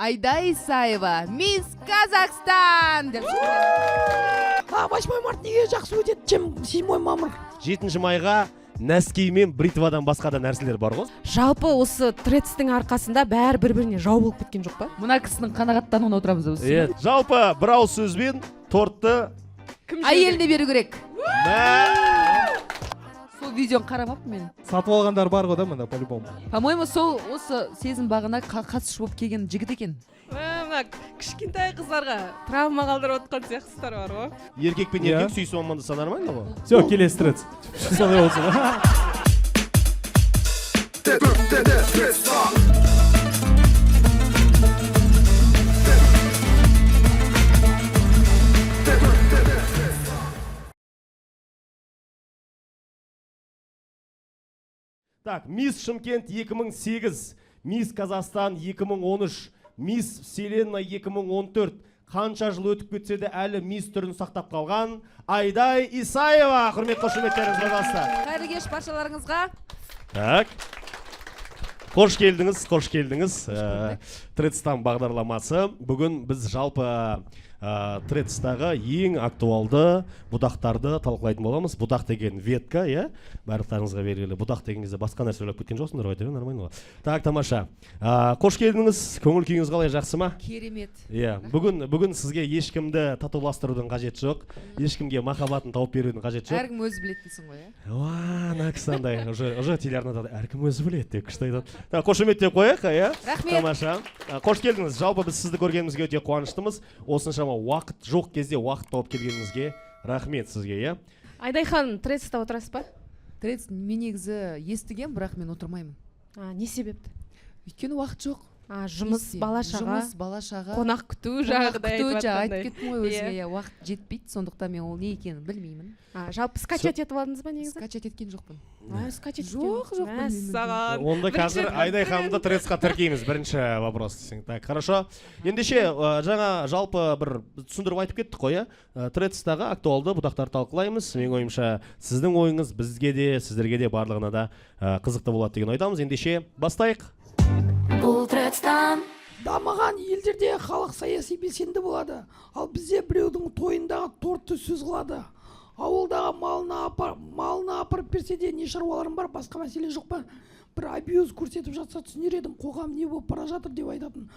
Айдай Исаева, Мисс Казахстан! 8 март неге жақсы өтеді, 7 мамыр. 7 майға нәски мен бритвадан басқа да нәрселер бар ғой. Жалпы осы трецтің арқасында бәрі бір-біріне жау болып кеткен жоқ па? Мына кісінің қанағаттануына отырамыз осы. Жалпы бір ауыз сөзбен тортты Әйеліне беру керек. Сол видеоны қарамаппын мен. Сатып алғандар бар ғой да мында по-любому. По-моему, сол осы сезім бағына қатысушы болып келген жігіт екен. Мына кішкентай қыздарға травма қалдырып отқан сияқтыстар бар ғой. еркек пен еркек сүйісіп амандаса нормально ғой. Все, келесі трец. Солай болсын. Так, Мисс Шымкент 2008, Мисс Казахстан 2013, Мисс Вселенная 2014. Қанша жыл өтіп кетсе де әлі мисс түрін сақтап қалған Айдай Исаева. Құрмет қошеметтеріңіз болғасын. Қайырлы кеш баршаларыңызға. Так. Қош келдіңіз. Трецстан бағдарламасы. Бүгін біз жалпы Трецстағы ең актуалды будақтарды талқылайтын боламыз. Будақ деген ветка, барлықтарыңызға белгілі. Будақ деген кезде басқа нәрсе ойлап кеткен жоқсыңдар ғой, нормально ғой. Так, тамаша. Қош келдіңіз. Көңіл күйіңіз қалай, жақсы ма? Керемет. Бүгін сізге ешкімді татуластырудың қажеті жоқ. Ешкімге махаббатын тауып берудің қажеті жоқ. Әркім өзі білетінсің ғой, Наксандай, уже телеарнада әркім өзі біледі деп күшті айтады. Қошеметтеп қояйық, Рахмет. Тамаша. Қош келдіңіз. Жалпы біз сізді көргенімізге өте қуаныштымыз. Осыншама уақыт жоқ кезде уақыт тауып келгеніңізге рахмет сізге, Айдай ханым, трецта отырасыз ба? Трец мен негізі естіген, бірақ мен отырмаймын. Не себепті? Өйткені уақыт жоқ. Жұмыс, бала шаға, қонақ күту жағдай айтып кеттім ғой өзіңе, уақыт жетпейді, сондықтан мен ол не екенін білмеймін. Жалпы скачать етіп алдыңыз ба негізі? Скачать еткен жоқпын. Жоқ, Онда қазір Айдай ханымды трецқа тіркейміз, бірінші вопрос. Так, хорошо. Ендеше жаңа жалпы бір түсіндіріп айтып кеттік қой, трецтағы актуалды будақтарды талқылаймыз. Мен ойымша сіздің ойыңыз бізге де, сіздерге де барлығына да қызықты болады деген ойдамыз. Ендеше бастайық. Бұл трецтан дамыған елдерде халық саяси белсенді болады, ал бізде біреудің тойындағы тортты сөз қылады. Ауылдағы малына апарып берсе де не шаруаларым бар, басқа мәселе жоқ па? Бір абьюз көрсетіп жатса түсінер едім, қоғам не болып бара жатыр деп айтатын.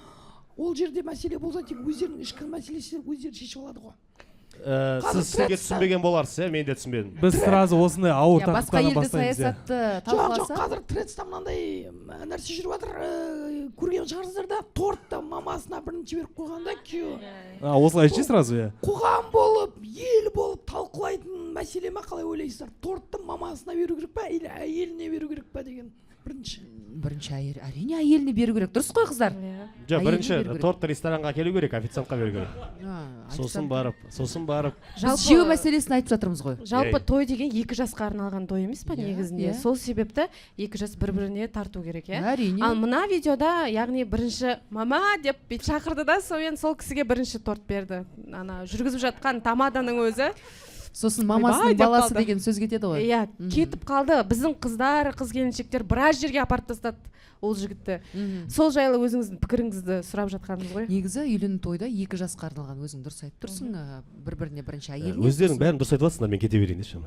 Ол жерде мәселе болса тек өздерінің ішкі мәселесі өздері шешіп алады ғой. Сіз сізге түсінбеген боларсыз, мен де түсінбедім. Біз сразу осындай ауыр басқа тақырыптардан елде бастаймыз. саясатты Жоқ, талқыласа. қазір трецта мынандай нәрсе жүріп жатыр, көрген шығарсыздар да, тортты мамасына бірінші беріп қойғанда күйеуі. Осылай ше сразу, Қоғам болып, ел болып талқылайтын мәселе ма, қалай ойлайсыздар? Тортты мамасына беру керек па, или әйеліне беру керек па деген Бірінші әрине әйеліне беру керек. Дұрыс қой, қыздар? Жоқ, бірінші тортты ресторанға келу керек, официантқа беру керек. Сосын барып. Біз жеу мәселесін айтып жатырмыз ғой. Жалпы той деген 2 жасқа арналған той емес па негізінде? Сол себепті 2 жас бір-біріне тарту керек, Әрине. Ал мына видеода, яғни бірінші мама деп шақырды да, сол кісіге бірінші торт берді. Жүргізіп жатқан тамаданың өзі. Сосын мамасының баласы деген сөз кетеді ғой. Кетіп қалды. Біздің қыздар, қыз-келіншектер біраз жерге апарып тастады ол жігітті. Сол жайлы өзіңіздің пікіріңізді сұрап жатқанымыз ғой. Негізі үйлену тойда 2 жасқа арналған, өзің дұрыс айтып тұрсың. Бір-біріне бірінші әйеліне. Өздерің бәрін дұрыс айтып жатсыңдар, мен кете берейін дешім.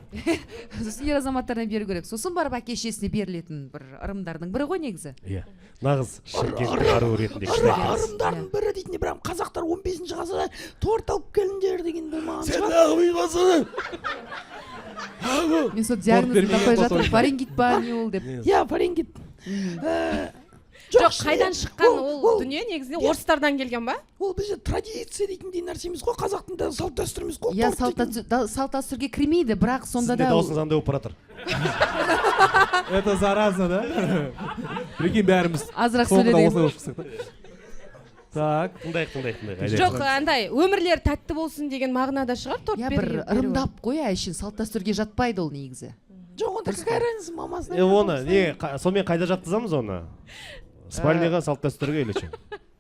Сосын ер азаматтарына беру керек. Сосын барып әке-шешесіне берілетін бір ырымдардың бірі ғой негізі. Нағыз Шымкенттің аруы ретінде күшті айтасыз. ырымдардың бірі дейтін, бірақ қазақтар 15-ші ғасырда торт алып келіңдер деген болмаған Сен шығар. неғып үйбасың? Мен сол диагнозын таппай жатыр, фарингит па не ол деп. Фарингит. Жоқ, қайдан шыққан ол дүние негізінде орыстардан келген ба? Ол бізде традиция дейтіндей нәрсе емес қой, қазақтың да салт дәстүр емес қой. Салт дәстүрге кірмейді, бірақ сонда да. Сізде даусыңыз андай болып бара жатыр. Это заразно, да? Прикинь, бәріміз Азырақ сөйледік. Так. Тыңдайық. Жоқ, андай өмірлер тәтті болсын деген мағынада шығар торт беру. Бір ырымдап қой, әшін салт дәстүрге жатпайды ол негізі. Жоқ, онда какая разница, мамасына. Оны, сонымен қайда жатқызамыз оны? Спальняға, салт дәстүрге үйлечем.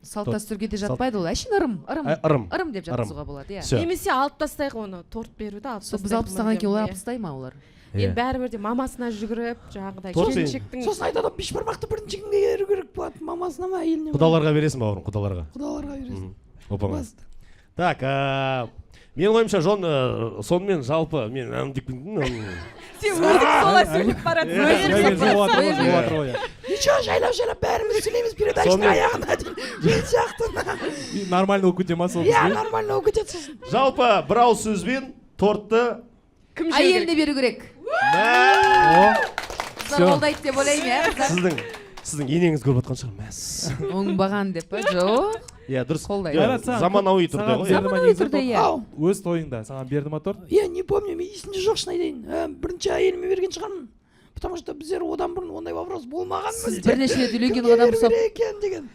Салт дәстүрге де жатпайды ол, әшін ырым деп жатқызуға болады. Немесе алып тастайық оны, торт беруді алып тастайық. Біз алып тастаған екен, олар алып тастай ма олар? енді бәрібір де мамасына жүгіріп жаңағыдай Торт келіншектің сосын айтады бешбармақты бірінші кімге беру керек болады, мамасына ма әйеліне ма? Құдаларға бересің бауырым, құдаларға. Құдаларға бересің. Опама. Так, менің ойымша сонымен жалпы мен сен өзің солай сөйлеп баратсың. Ничего, жайлап бәріміз сөйлейміз передачаның аяғына дейін. Жел сияқты. Нормально болып кете ма сол Иә, бізге? нормально болып кетеді сосын. жалпы бір ауыз сөзбен тортты Кім Әйеліне беру керек. Қыздар қолдайды деп ойлаймын, иә. сіздің енеңіз көріп отқан шығар. Мәс. Оңбаған деп па? Жоқ. Иә, дұрыс. Қолдайды. Иә, заманауи түрде ғой. Заманауи түрде, иә. Ау, Өз тойыңда саған берді ма торт? я не помню, мен есімде жоқ шын айтайын. Бірінші әйеліме берген шығармын. Потому что біздер одан бұрын ондай вопрос болмаған. Сіз бірнеше рет үйленген адам Кімге соп. беру керек екен деген.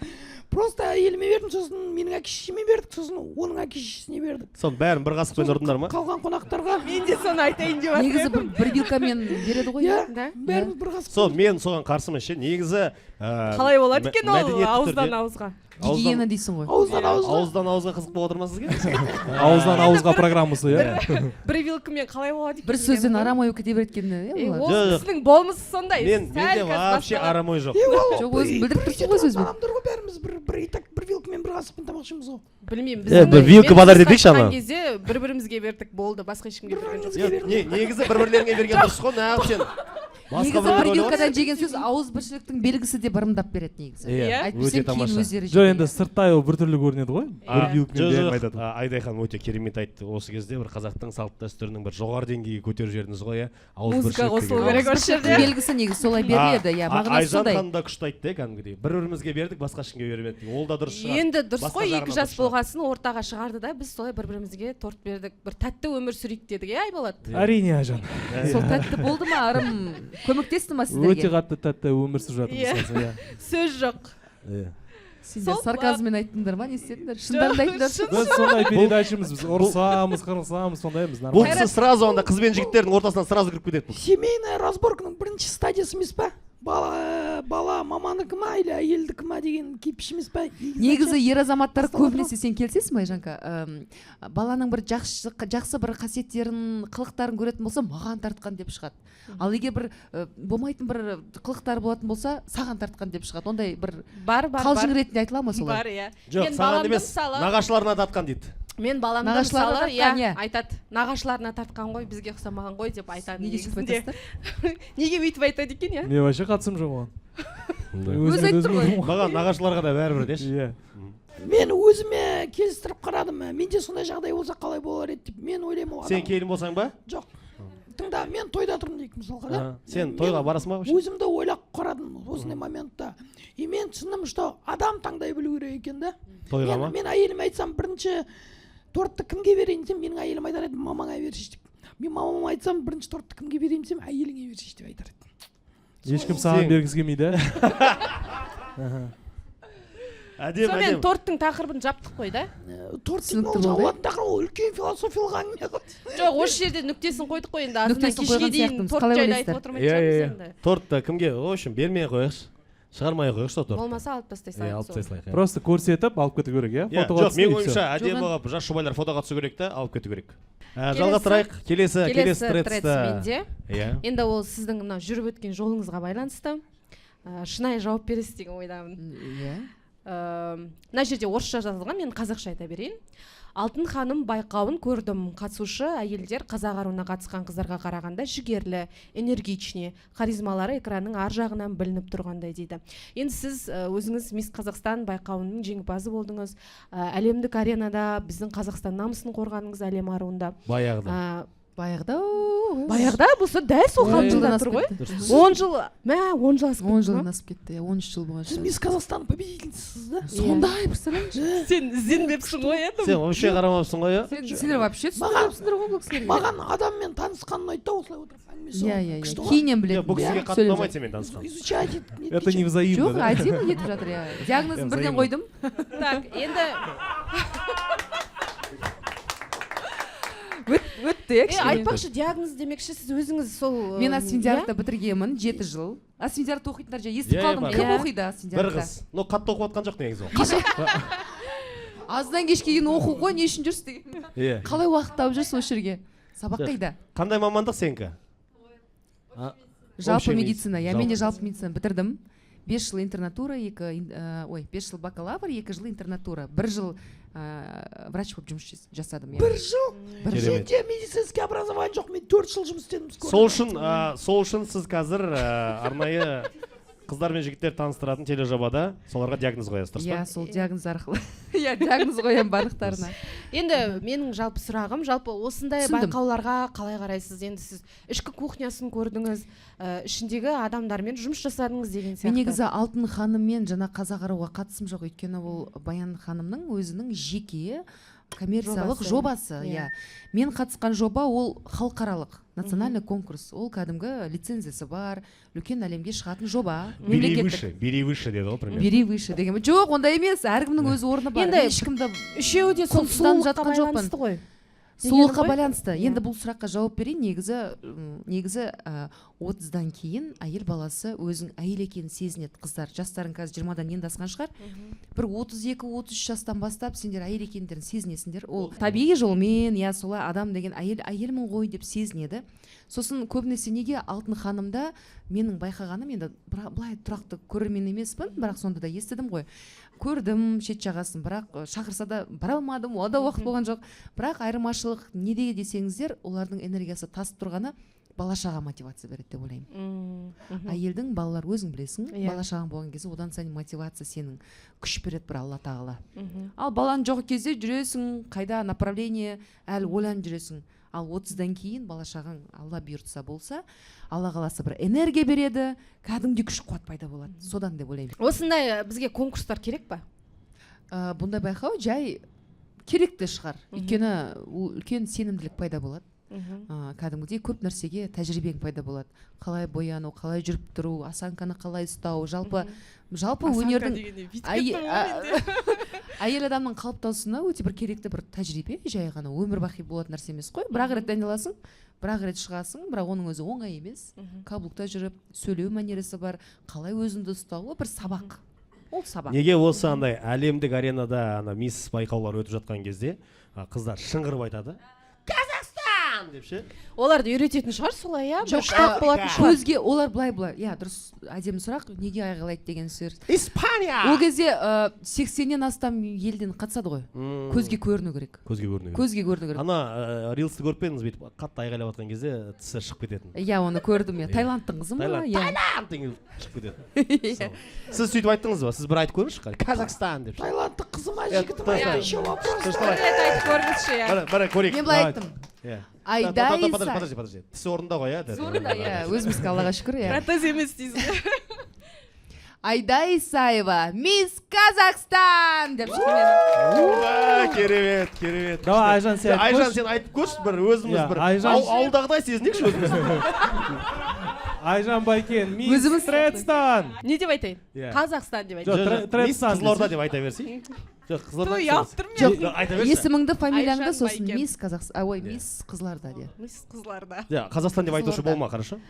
Просто әйеліме бердім, сосын менің әке-шешеме бердік, сосын оның әке-шешесіне бердік. Соның бәрін бір қасықпен ұрдыңдар ма? Қалған қонақтарға. Мен де соны айтайын деп Негізі бір вилкамен береді ғой. Иә, Да? бәріміз бір қасық. Сол, мен соған қарсымын ше. Негізі қалай болады екен ол мәдениетті ауыздан түрде- ауызға? Гигиена дейсің ғой. Ауыздан ауызға. Ауыздан ауызға қызық болып отыр ма сізге? Ауыздан ауызға программасы, иә. Бір вилкамен қалай болады екен? Бір сөзден арамай кете береді екен, иә. Ол Жоқ. кісінің болмысы сондай. Менде Сәл вообще қазір арамой жоқ. Жоқ, өзің білдіріп тұрсың ғой сөзбен. Адамдар ғой бәріміз бір итак бір вилкамен бір қасықпен тамақ ішеміз ғой. білмеймін. бір вилка бадар дедікші ана. кезде бір-бірімізге бердік болды, басқа ешкімге берген жоқ. Негізі бір-бірлеріңе берген дұрыс қой, неғып сен? Негізі бір вилкадан жеген сөз ауызбіршіліктің белгісі деп ырымдап береді негізі. Иә, Айтып өте берсем кейін тамаша. өздері Жоқ, енді сырттай ол біртүрлі көрінеді ғой. Бір вилкамен Жоқ, беріп жоқ, айтады. Айдай ханым өте керемет айтты. Осы кезде бір қазақтың салт дәстүрінің бір жоғары деңгейге көтеріп жібердіңіз ғой, иә. Музыка қосылу деген. керек осы жерде. белгісі негізі солай беріледі, иә. Мағынасы Айжан сондай. ханым да күшті айтты, кәдімгідей. Бір-бірімізге бердік, басқа ешкімге бермедік. Ол да дұрыс шығар. Енді дұрыс Басқа қой, жағынан 2 жас дұрыс шығар. болғасын ортаға шығарды да біз солай бір-бірімізге торт бердік. Бір тәтті өмір сүрейік дедік, иә Айболат? Әрине, Ажан. Сол тәтті болды ма, ырым көмектесті ма Өте сіздерге? қатты тәтті өмір сүріп Иә. жатырмыз, иә. Сөз жоқ. Сендер Сол- сарказммен айттыңдар ма, не істедіңдер? Шындарын айттыңдар. Біз сондай передачамыз, біз ұрысамыз, қырылысамыз, сондаймыз. Бұл Нормально. кісі сразу анда қыз бен жігіттердің ортасынан сразу кіріп кетеді. бұл. Семейная разборканың бірінші стадиясы емес па? Бала маманікі ма или әйелдікі ма деген кепіш емес па? Негізі ер азаматтар Басталады көбінесе сен келісесің ме Айжанка? Баланың бір жақсы бір қасиеттерін, қылықтарын көретін болса, маған тартқан деп шығады. Ал егер бір болмайтын бір қылықтары болатын болса, саған тартқан деп шығады. Ондай бір Бар. қалжың ретінде айтыла ма солай? Бар, иә. Жоқ, Мен саған баламды емес, мысалы- нағашыларына тартқан дейді. Мен баламды Нағашыларына мысалы, тартқан, иә, иә. айтады. Нағашыларына тартқан ғой, бізге ұқсамаған ғой деп айтады. Неге сөйтіп негізінде. айтасыздар? Неге бүйтіп айтады екен, иә? Мен вообще қатысым жоқ оған. Өзі айтып тұр ғой. Маған нағашыларға да бәрібір деші. Иә. Мен өзіме келістіріп қарадым. Менде сондай жағдай болса қалай болар еді деп. Мен ойлаймын ол Сен адам. келін болсаң ба? Жоқ. Тыңда, мен тойда тұрмын дейік мысалға, да? Сен тойға барасың ба вообще? Өзімді ойлап қарадым осындай моментта. И мен түсіндім, что адам таңдай білу керек екен да. Тойға ма? Мен әйеліме айтсам, бірінші тортты кімге берейін десем, менің әйелім айтар еді, мамаңа берші деп. Мен мамама айтсам, бірінші тортты кімге берейін десем, әйеліңе берші деп айтар еді. Ешкім саған бергісі келмейді. Сонымен торттың тақырыбын жаптық қой, да? Торт Түсінікті деген ол болды. жауатын тақырып, ол үлкен философиялық әңгіме ғой. Жоқ, осы жерде нүктесін қойдық қой енді. Азынан Нүктесін кешке қойған дейін сияқтымыз. торт Қалай жайлы ойлайсыздар? айтып отырмайтын шығармыз енді. Тортты кімге? В общем, бермей қояйықшы. Шығармай қояйықшы сол торт. Болмаса алып тастай Алып салайық. тастайық. Просто көрсетіп алып кету керек, иә? Жоқ, Фотоға менің түсірейік, ойымша всё. әдемі Жоқ, қылып жас жұбайлар фотоға түсу керек та, алып кету керек. Келесі- Жалғастырайық. Келесі Келесі тредста. тредсменде. Иә. Енді ол сіздің мына жүріп өткен жолыңызға байланысты. Шынайы жауап бересіз деген ойдамын. Иә. Мына жерде орысша жазылған, мен қазақша айта берейін. Алтын ханым байқауын көрдім. Қатысушы әйелдер қазақ аруына қатысқан қыздарға қарағанда жігерлі, энергичный, харизмалары экранның ар жағынан білініп тұрғандай дейді. Енді сіз өзіңіз Мисс Қазақстан байқауының жеңімпазы болдыңыз. Әлемдік аренада біздің Қазақстан намысын қорғадыңыз әлем аруында. Баяғыда. Баяғыда Баяғыда болса дәл сол 10 жылдан жылда асып тұр ғой. кетті. 10 жыл, 10 жыл асып 10 кетті ма? жылдан асып кетті, 13 жыл болған Сіз шығар. Мисс Қазақстан победительсіз да? Сондай, представляешь? Сен ізденбепсің ғой енді. Сен вообще қарамапсың ғой, иә? Сендер вообще түсінбепсіңдер ғой бұл кісілерге. Маған адаммен танысқан ұнайды да, осылай отырып әңгіме Иә, Күшті ғой. кейіннен Бұл білетін. кісіге қатты Сөйлеп ұнамайды сенімен танысқан. Изучать Это не взаимно, Жоқ, да? әдемі етіп жатыр, иә. Диагнозын бірден взаимно. қойдым. Так, енді Өтті, айтпақшы диагноз демекші сіз өзіңіз сол Мен Асфендиярды бітіргенмін 7 жыл. Асфендиярды оқитындар же естіп Иә, қалдым. бар. Кім Иә. оқиды Бір Асфендиярды? қыз. Но қатты оқып жатқан жоқ негізі ол. Аздан кешке дейін оқу ғой, не үшін жүрсіз деген. Иә. Қалай уақыт тауып жүрсіз осы жерге? Сабақ Жоқ. қайда? Қандай мамандық сенікі? Жалпы Общий медицина. Я жалпы мен де жалпы медицина бітірдім. 5 жыл интернатура, 5 жыл бакалавр, 2 жыл интернатура. 1 жыл врач болып жұмыс жасадым. бір жыл Керемет. менде медицинский образование жоқ, мен 4 жыл жұмыс істедім. Сол үшін сіз қазір арнайы қыздар мен жігіттер таныстыратын тележобада соларға диагноз қоясыз, дұрыс Иә, па? сол диагноз арқылы. Иә, диагноз қоямын барлықтарына. Енді менің жалпы сұрағым, жалпы осындай Түсіндім. байқауларға қалай қарайсыз? Енді сіз ішкі кухнясын көрдіңіз, ішіндегі адамдармен жұмыс жасадыңыз деген сияқты. Мен негізі Алтын ханыммен жаңа қазақ аруға қатысым жоқ, өйткені ол Баян ханымның өзінің жеке коммерциялық жобасы. Иә. Мен қатысқан жоба ол халықаралық национальный конкурс. Ол кәдімгі лицензиясы бар, үлкен әлемге шығатын жоба. Бери выше деді ғой, примерно. Бери выше деген. Жоқ, ондай емес. Әркімнің өз орны бар. Енді ешкімді үшеуі де сол құлсызданып сұлулыққа жатқан жоқпын. байланысты ғой. Сұлулыққа ғой? байланысты. Енді бұл сұраққа жауап берейін. Негізі 30-дан кейін әйел баласы өзің әйел екенін сезінеді. Қыздар, жастарың қазір 20-дан енді асқан шығар. Бір 32-33 жастан бастап сендер әйел екендерін сезінесіңдер. Ол табиғи жолмен, я солай адам деген әйелмін ғой деп сезінеді. Сосын көбінесе неге Алтын ханымда менің байқағаным, енді былай тұрақты көрермен емеспін, бірақ сонда да естідім ғой. Көрдім шет жағасын, бірақ шақырса да бара алмадым, ода уақыт болған жоқ. Бірақ айырмашылық неде десеңіздер, олардың энергиясы тасып тұрғаны бала-шаға мотивация береді деп ойлаймын. Әйелдің балалар өзің білесің, бала-шағаң болған кезде одан сайын мотивация сенің күш береді бір Алла тағала. Ал балаң жоқ кезде жүресің, қайда направление, әлі ойланып жүресің. Ал 30-дан кейін бала-шағаң Алла бұйыртса болса, Алла қаласа бір энергия береді, кәдімгі күш қуат пайда болады. Содан деп ойлаймын. Осындай бізге конкурстар керек па? Бұндай байқау жай керекті шығар. Өйткені үлкен сенімділік пайда болады. Кәдімгідей көп нәрсеге тәжірибең пайда болады. Қалай бояну, қалай жүріп тұру, осанканы қалай ұстау, жалпы өнердің әйел адамның қалыптасуына өте бір керекті бір тәжірибе, жай ғана өмір бақи болатын нәрсе емес қой. Бір-ақ рет дайындаласың, бір-ақ рет шығасың, бірақ оның өзі оңай емес. Каблукта жүріп, сөйлеу мәнересі бар, қалай өзіңді ұстау, бір сабақ. Ол сабақ. Неге осы андай әлемдік аренада мисс байқаулар өтіп жатқан кезде қыздар шыңғырып айтады? Қазақстан деп ше. Оларды үйрететін шығар солай, иә? Жоқ, көзге олар былай, иә, дұрыс, әдемі сұрақ, неге айғайлайды деген сөз. Испания! Ол кезде 80-нен астам елден қатысады ғой. Көзге көріну керек. Көзге көріну керек. Ана рилсті көріп пе едіңіз, бүйтіп қатты айғайлап жатқан кезде тісі шығып кететін. Иә, оны көрдім я. Таиландтың қызы ма? Таиланд деген шығып кететін. Сіз сөйтіп айттыңыз ба? Сіз бір айтып көріңізші, Қазақстан деп. Таиландтың қызы ма, жігіті ма, еще вопрос. Айтып көріңізші, иә. Бір көрейік. Мен былай айттым. Подожди. Тісі орында ғой, иә? Орында, иә. Өзімізге Аллаға шүкір, иә. Протез емес дейсіз. Айда Исаева, мисс Казахстан деп шыққан. Керемет. Давай, Айжан, сен айтып Айжан, сен айтып көрші бір өзіміз бір ауылдағыдай сезінейікші өзіміз. Айжан Байкен, мисс Тредстан. Не деп айтайын? Қазақстан деп айтайын. Жоқ, Тредстан. Қызылорда деп айта берсей. Жоқ, Қызылорда. Жоқ, есіміңді, фамилияңды сосын мисс Қазақстан, ой, мисс Қызылорда де. Мисс Қызылорда. Қазақстан деп айтушы болма, хорошо?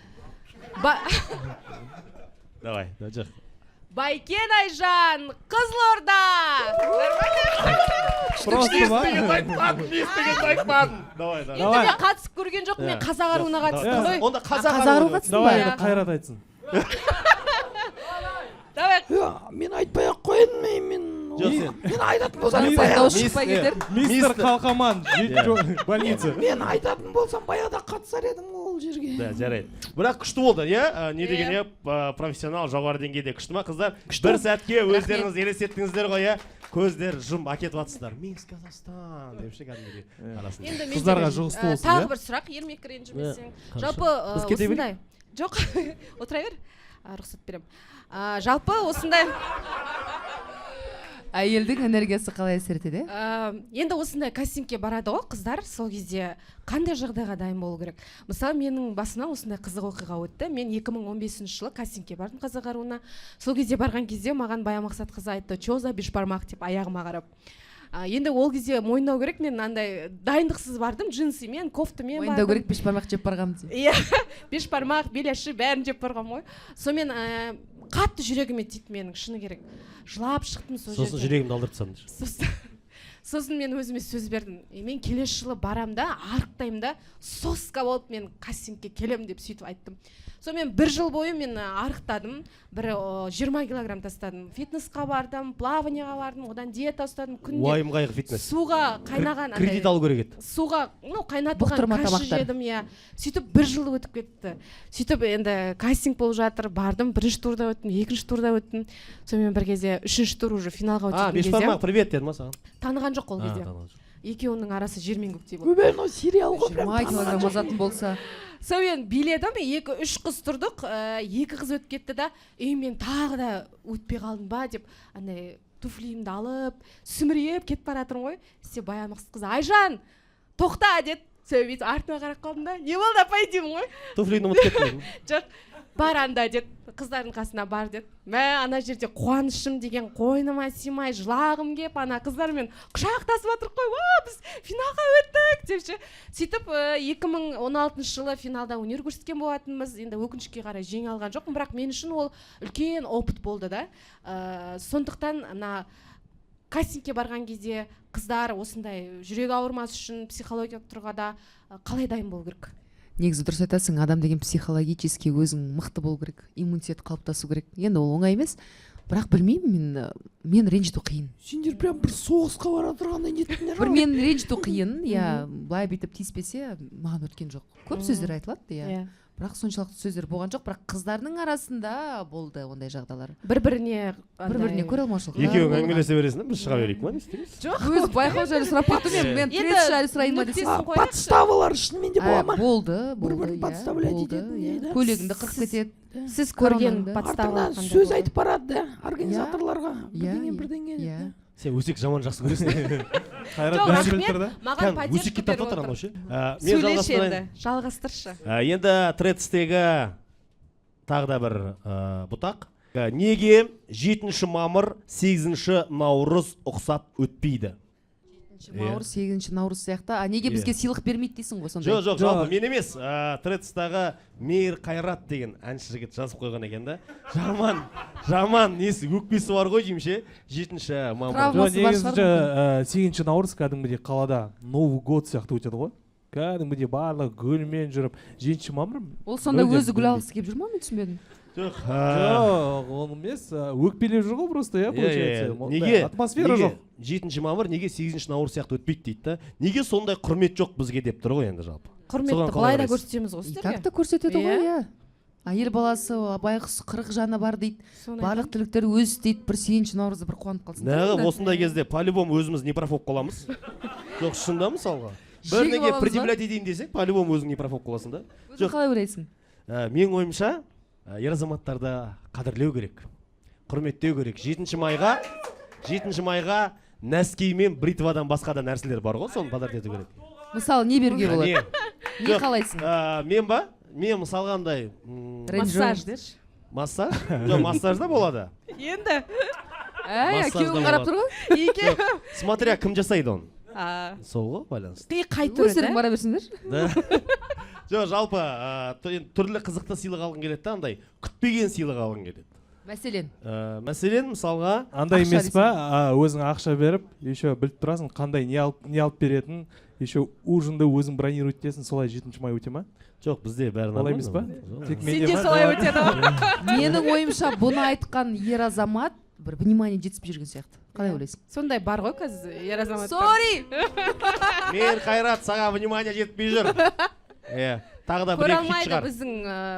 Давай, жоқ. Байкен Айжан, Қызылорда! Просто ба? Естігенді айтпадым. Давай. Енді мен қатысып көрген жоқ, мен қазақ аруына қатысты ғой. Онда қазақ ару қатысты Давай, ба? Қайрат айтсын. Давай. Мен айтпай-ақ қойын, мен айтатын болсам, Мистер Қалқаман, больница. мен айтатын болсам баяғыда қатысар едім ол жерге. Да, жарайды. Бірақ күшті болды, иә? Не деген профессионал жоғары деңгейде күшті ма, қыздар? Бір сәтке өздеріңіз елестеттіңіздер ғой, иә? Көздер жұм әкетіп атсыздар. Мисс Қазақстан деп ше кәдімгідей. Қыздарға жұғысты болсын, тағы бір сұрақ, ермек ренжімесең. Жалпы осындай. Жоқ, отыра бер. Рұқсат берем. Жалпы осындай әйелдің энергиясы қалай әсер етеді? Енді осындай кастингке барады ғой қыздар, сол кезде қандай жағдайға дайын болу керек? Мысалы, менің басымнан осындай қызық оқиға өтті. Мен 2015 жылы кастингке бардым қазақ аруына. Сол кезде барған кезде маған Баян Мақсатқызы айтты: "Чё за бешбармақ?" деп аяғыма қарап. Енді ол кезде мойындау керек, мен андай дайындықсыз бардым, джинсымен, кофтамен бардым. Мойындау керек, бешбармақ жеп барғам дейді. Иә, бешбармақ, беляши бәрін жеп барғам ғой. Сонымен қатты жүрегіме тиді менің, шыны керек. Жылап шықтым сол жерде. Сосын жүрегімді алдырып тастадым. сосын мен өзіме сөз бердім, мен келесі жылы барам да арықтаймын да соска болып мен кастингке келем деп сөйтіп айттым. Сонымен 1 жыл бойы мен арықтадым, бір 20 килограмм тастадым, фитнесқа бардым, плаванияға бардым, одан диета ұстадым, күнде Уайым қайғы фитнес. суға қайнаған Кредит алу керек еді. суға қайнатылған Бұқтырма каша тамақтар. жедім, иә. Сөйтіп 1 жыл өтіп кетті. Сөйтіп енді кастинг болып жатыр, бардым, 1-ші турда өттім, 2-ші турда өттім. Сонымен бір кезде 3-ші тур уже финалға өткен кезде Бешбармақ, привет деді ма саған? таныған жоқ ол кезде. Екеуінің арасы жер мен көктей болды. Өбе мынау сериал ғой прям 20 килограмм азатын болса. Сонымен биледім, 2-3 қыз тұрдық, 2 қыз өтіп кетті да, мен тағы да өтпей қалдым ба деп, андай туфлиімді алып, сүмірейіп кетіп баратырмын ғой. Сте баянықсыз қыз, Айжан, тоқта деді. Сөйтіп артыма қарап қалдым да, не болды апай деймін ғой. Туфлині ұмытып кеттің. Жоқ, бар анда деді, қыздардың қасына бар деді. Мә, ана жерде қуанышым деген қойныма сыймай жылағым кеп, ана қыздармен құшақтасып отырық қой, біз финалға өттік депші. Сөйтіп 2016 жылы финалда өнер көрсеткен болатынбыз. Енді өкінішке қарай жеңе алған жоқпын, бірақ мен үшін ол үлкен опыт болды да. Сондықтан ана кастингке барған кезде қыздар осындай жүрегі ауырмас үшін психологиялық тұрғыда қалай дайын болу керек? Негізі дұрыс айтасың, адам деген психологически өзің мықты болу керек, иммунитет қалыптасу керек. Енді ол оңай емес, бірақ білмеймін, мен ренжіту қиын. Сендер прям бір соғысқа бара тұрғандай нетіңдер. Бір мен ренжіту қиын, иә, былай бүйтіп тиіспесе маған өткен жоқ. Көп сөздер айтылады, иә. Бірақ соншалықты сөздер болған жоқ, бірақ қыздардың арасында болды ондай жағдайлар. Бір-біріне көре алмаушылық. Екеуің әңгімелесе бересің, біз шыға берейік ма, не істейміз? жоқ. Өз байқау жайлы сұрап тұрдым, мен третий жайлы сұрайын ба десем. Подставалар шынымен де бола ма? Болды, Бір-бірін иә, подставлять болды, ететін иә. дейді. Көлігіңді қырып кетеді. Сіз көрген Коронаңды. подстава Артынан сөз айтып барады да, организаторларға. Иә, Бірдеңе. иә. Сен өсек жаман жақсы көресің. Қайрат Жоқ, бәрі рахмет, біліп тұр да. маған поддержка Өсекке беріп тартып отыр. анау ше. Мен Сөйлеш жалғастырайын. енді, жалғастыршы. Енді Трецтегі тағы да бір бұтақ. Неге 7 мамыр, 8 наурыз ұқсап өтпейді? Наурыз, 8 наурыз сияқты. Неге бізге сыйлық бермейді дейсің ғой сондай? Жоқ, жалпы мен емес. Трецтағы Мейір Қайрат деген әнші жігіт жазып қойған екен да. Жаман несі өкпесі бар ғой деймін ше. 7 мамыр. Травмасы бар шығар. 8 наурыз кәдімгідей қалада Новый год сияқты өтеді ғой. Кәдімгідей барлығы гүлмен жүріп, 7 мамыр. Ол сонда өзі гүл алғысы келіп жүр ма, мен түсінбедім. Жоқ, Жоқ, ол емес, өкпелеп жүр ғой просто, иә, получается. неге Атмосфера жоқ. 7 мамыр неге 8 наурыз сияқты өтпейді дейді да. Неге сондай құрмет жоқ бізге деп тұр ғой енді жалпы. Құрметті былай да көрсетеміз ғой сіздерге. Так та көрсетеді ғой, иә. Әйел баласы байғұс 40 жаны бар дейді. Барлық түліктер өз істейді, бір 8 наурызда бір қуанып қалсын. Неғып осындай кезде по-любому өзіміз непрофок қаламыз. Жоқ, шында мысалға. Бір неге предъявлять етейін десек, по-любому өзің непрофок қаласың да. Өзің қалай ойлайсың? Мен ойымша, ер азаматтарды қадірлеу керек, құрметтеу керек. 7 майға нәски мен бритвадан басқа да нәрселер бар ғой, соны подарок ету керек. Мысалы, не беруге болады? Не қалайсың? Мен ба? Мен мысалға андай Массаж деші. массаж? Жоқ, массаж да болады. Енді. Күйеуің қарап тұр ғой? Смотря кім жасайды оны. Сол ғой байланысты. Қай түрі Өздерің бара берсіңдер. Жоқ, жалпы түрлі қызықты сыйлық алғың келеді да, андай күтпеген сыйлық алғың келеді. Мәселен, мысалға андай емес па, өзің ақша беріп, еще біліп тұрасың қандай не алып беретін, еще ужинды өзің бронировать етесің, солай 7 май өте ма? Жоқ, бізде бәрі Олай емес па? Сенде солай өтеді ғой. Менің ойымша бұны айтқан ер азамат бір внимание жетіспей жүрген сияқты. Қалай ойлайсың? Сондай бар ғой қазір ер азамат. Сори! Мен Қайрат, саған внимание жетпей жүр. Тағы да бір Көре екі хит алмайды шығар. біздің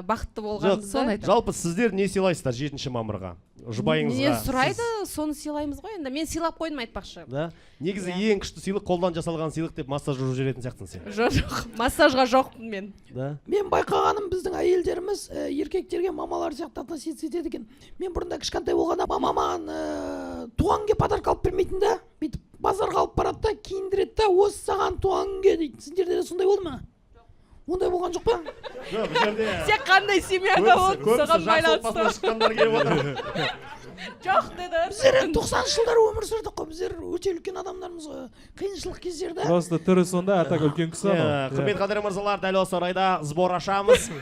бақытты болғанымызды. Жалпы сіздер не сыйлайсыздар 7 мамырға? Жұбайыңызға. Не сұрайды, соны сыйлаймыз ғой енді. Мен сыйлап қойдым айтпақшы. Негізі ең күшті сыйлық қолдан жасалған сыйлық деп массаж жүріп жүретін сияқтысың сен. Жоқ, массажға жоқпын мен. Мен байқағаным біздің әйелдеріміз еркектерге мамалар сияқты относиться етеді екен. Мен бұрында кішкентай болғанда мамам туған күнге подарка алып бермейтін да, бүйтіп базарға алып барады да, киіндіреді да, осы саған туған күнге дейді. Сендерде де сондай болды ма? Ондай болған жоқ па? Жоқ, бұл жерде Сен қандай семьяда болдың, саған байланысты. шыққандар келіп отыр. Жоқ деді. Біздер 90 жылдар өмір сүрдік қой, біздер өте үлкен адамдармыз ғой. Қиыншылық кездерде. Просто түрі сонда, атак үлкен кісі анау. Құрметті қадірлі мырзалар, дәл осы орайда сбор ашамыз.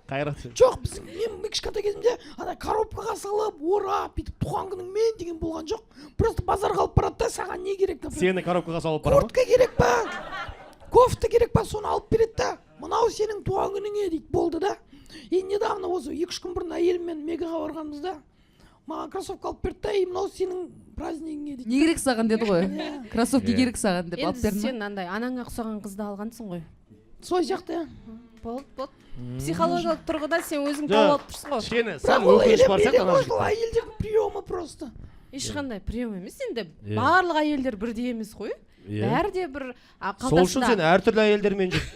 Қайрат. Жоқ, мен кішкентай кезімде ана коробкаға салып, орап, бүйтіп туған күнің мен деген болған жоқ. Просто базарға алып барады да, саған не керек та? Сені коробкаға салып бара ма? Куртка керек па? Кофта керек па? Соны алып береді да. Мынау сенің туған күніңе дейді, болды да. И недавно осы 2-3 күн бұрын әйеліммен Мегаға барғанымызда маған кроссовка алып берді да, и мынау сенің празднигіңе дейді. Не керек саған деді ғой. Кроссовки керек саған деп алып Енді берді сен ма? андай анаңа ұқсаған қызды алғансың ғой. Сол сияқты. Болды. Психологиялық тұрғыда сен өзің Жоқ, тауып алып тұрсың ғой. Кішкене Бірақ сәл ол өкініш бар сияқты ана ол әйелдердің приемы просто. Ешқандай прием емес енді. Иә. Барлық әйелдер бірдей емес қой. Иә. Бәрі де бір Сол үшін сен қалтасында. әртүрлі әйелдермен жүр.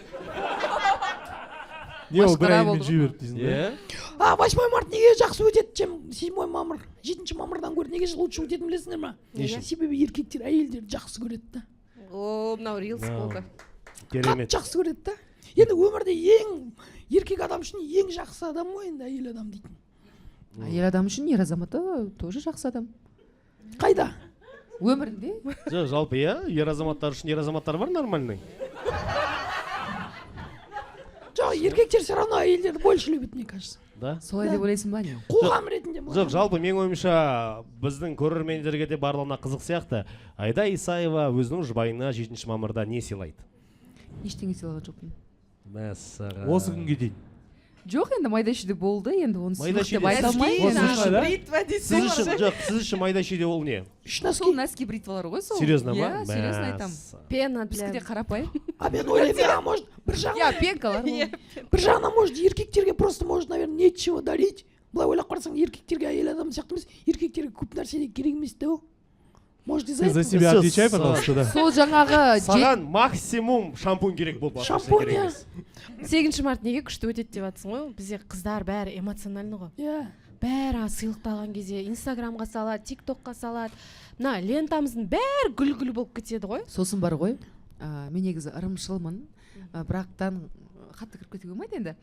Не ол бір Масқара әйелмен болды жей берді дейсің Иә. 8 март неге жақсы өтеді, чем 7 мамыр? 7 мамырдан гөрі неге лучше өтетінін білесіңдер ма? Неге? Себебі еркектер әйелдерді жақсы көреді да. О, мынау рилс болды. Керемет. Жақсы көреді да. Енді өмірде ең еркек адам үшін ең жақсы адам ғой енді әйел адам дейтін. Әйел адам үшін ер азаматы тоже жақсы адам. Қайда? Өмірінде Жоқ, жалпы иә, ер азаматтар үшін ер азаматтар бар нормальный. Жоқ, еркектер все равно әйелдерді больше любит, мне кажется. Да? солай деп ойлайсың ба не? Қоғам ретінде. Жоқ, жалпы менің ойымша біздің көрермендерге де барлығына қызық сияқты. Айда Исаева өзінің жұбайына 7 мамырда не сыйлайды? Ештеңе сыйлаған жоқпын. Мәссаған. Осы күнге дейін. Жоқ, енді майда шүйде болды, енді оны Майда сыйлық деп шүйде. айта алмаймын. Осы енді. үшін, да? Бритва Сіз дейсің үшін, ғой. жоқ, сіз үшін майда шүйде ол не? Үш Сол носки. носки бритвалар ғой сол. Серьезно ма? Иә, серьезно айтам. Пена Біздікі де для... қарапайым. А мен ойлаймын, а может бір Иә, жағынан, пенкалар ғой. бір жағынан может еркектерге просто может, наверное, нечего дарить. Былай ойлап қарасаң, еркектерге әйел адам сияқты емес, еркектерге көп нәрсе де керек емес те ол. Может, из-за Ты за этого. себя Всё, отвечай, пожалуйста, да. Сол жаңағы Саған максимум шампунь керек болды. Шампунь, иә. 8 март неге күшті өтеді деп жатсың ғой? Бізде қыздар бәрі эмоциональны ғой. Иә. Бәрі сыйлықты алған кезде инстаграмға салады, тиктокқа салады. Мына лентамыздың бәрі гүл-гүл болып кетеді ғой. Сосын бар ғой, мен негізі ырымшылмын, бірақтан қатты кіріп кетуге болмайды енді.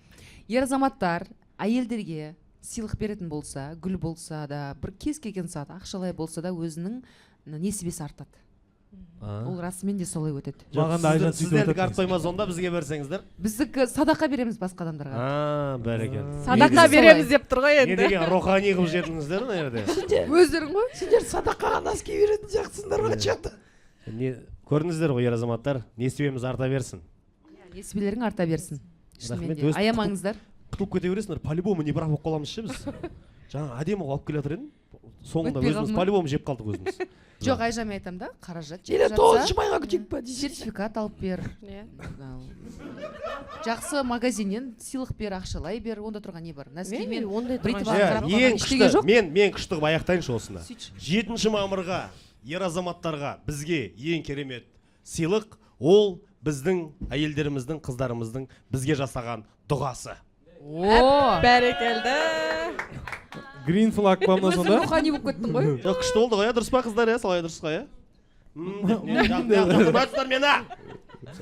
Ер азаматтар әйелдерге сыйлық беретін болса, гүл болса да, бір кез келген саат ақшалай болса да өзінің несібесі артады. Ол расымен де солай өтеді. Маған да айжан сөйтіп Сіздердікі өтеді. артпай ма сонда бізге берсеңіздер? Біздікі садақа береміз басқа адамдарға. Бәрекелді. Садақа Негізі береміз солай. деп тұр ғой Не енді. деген рухани қылып жетіңіздер мына жерде. Өздерің ғой. Сендер садақаға носки беретін сияқтысыңдар ғой, че-то. Не көрдіңіздер ғой ер азаматтар, несібеміз арта берсін. Несібелерің арта берсін. Шынымен Рахмет, де. өз- Аямаңыздар. Құтылып кете бересіңдер, по-любому не бірақ болып қаламыз ше біз. Жаңа әдемі алып келе жатыр едім, соңында Өтпей өзіміз қалды ма? по-любому жеп қалдық өзіміз. Жоқ, Айжан айтам да, қаражат Или жетіп 9 жатса, майға күтейік па дейсің. сертификат алып бер. Иә. Жақсы магазиннен сыйлық бер, ақшалай бер, онда тұрған не бар? Носки мен ондай бритва тұрған қарап Иә, қалған ең ештеңе күшті, жоқ. мен күшті қылып аяқтайыншы осыны. Сөйтші. 7 мамырға ер азаматтарға бізге ең керемет сыйлық ол біздің әйелдеріміздің, қыздарымыздың бізге жасаған дұғасы. О, Бәрекелді. Green flag па мына өзің сонда? рухани болып кеттің ғой. Жоқ, күшті болды ғой, дұрыс па қыздар, солай дұрыс қой, Жақтырмайсыздар мені.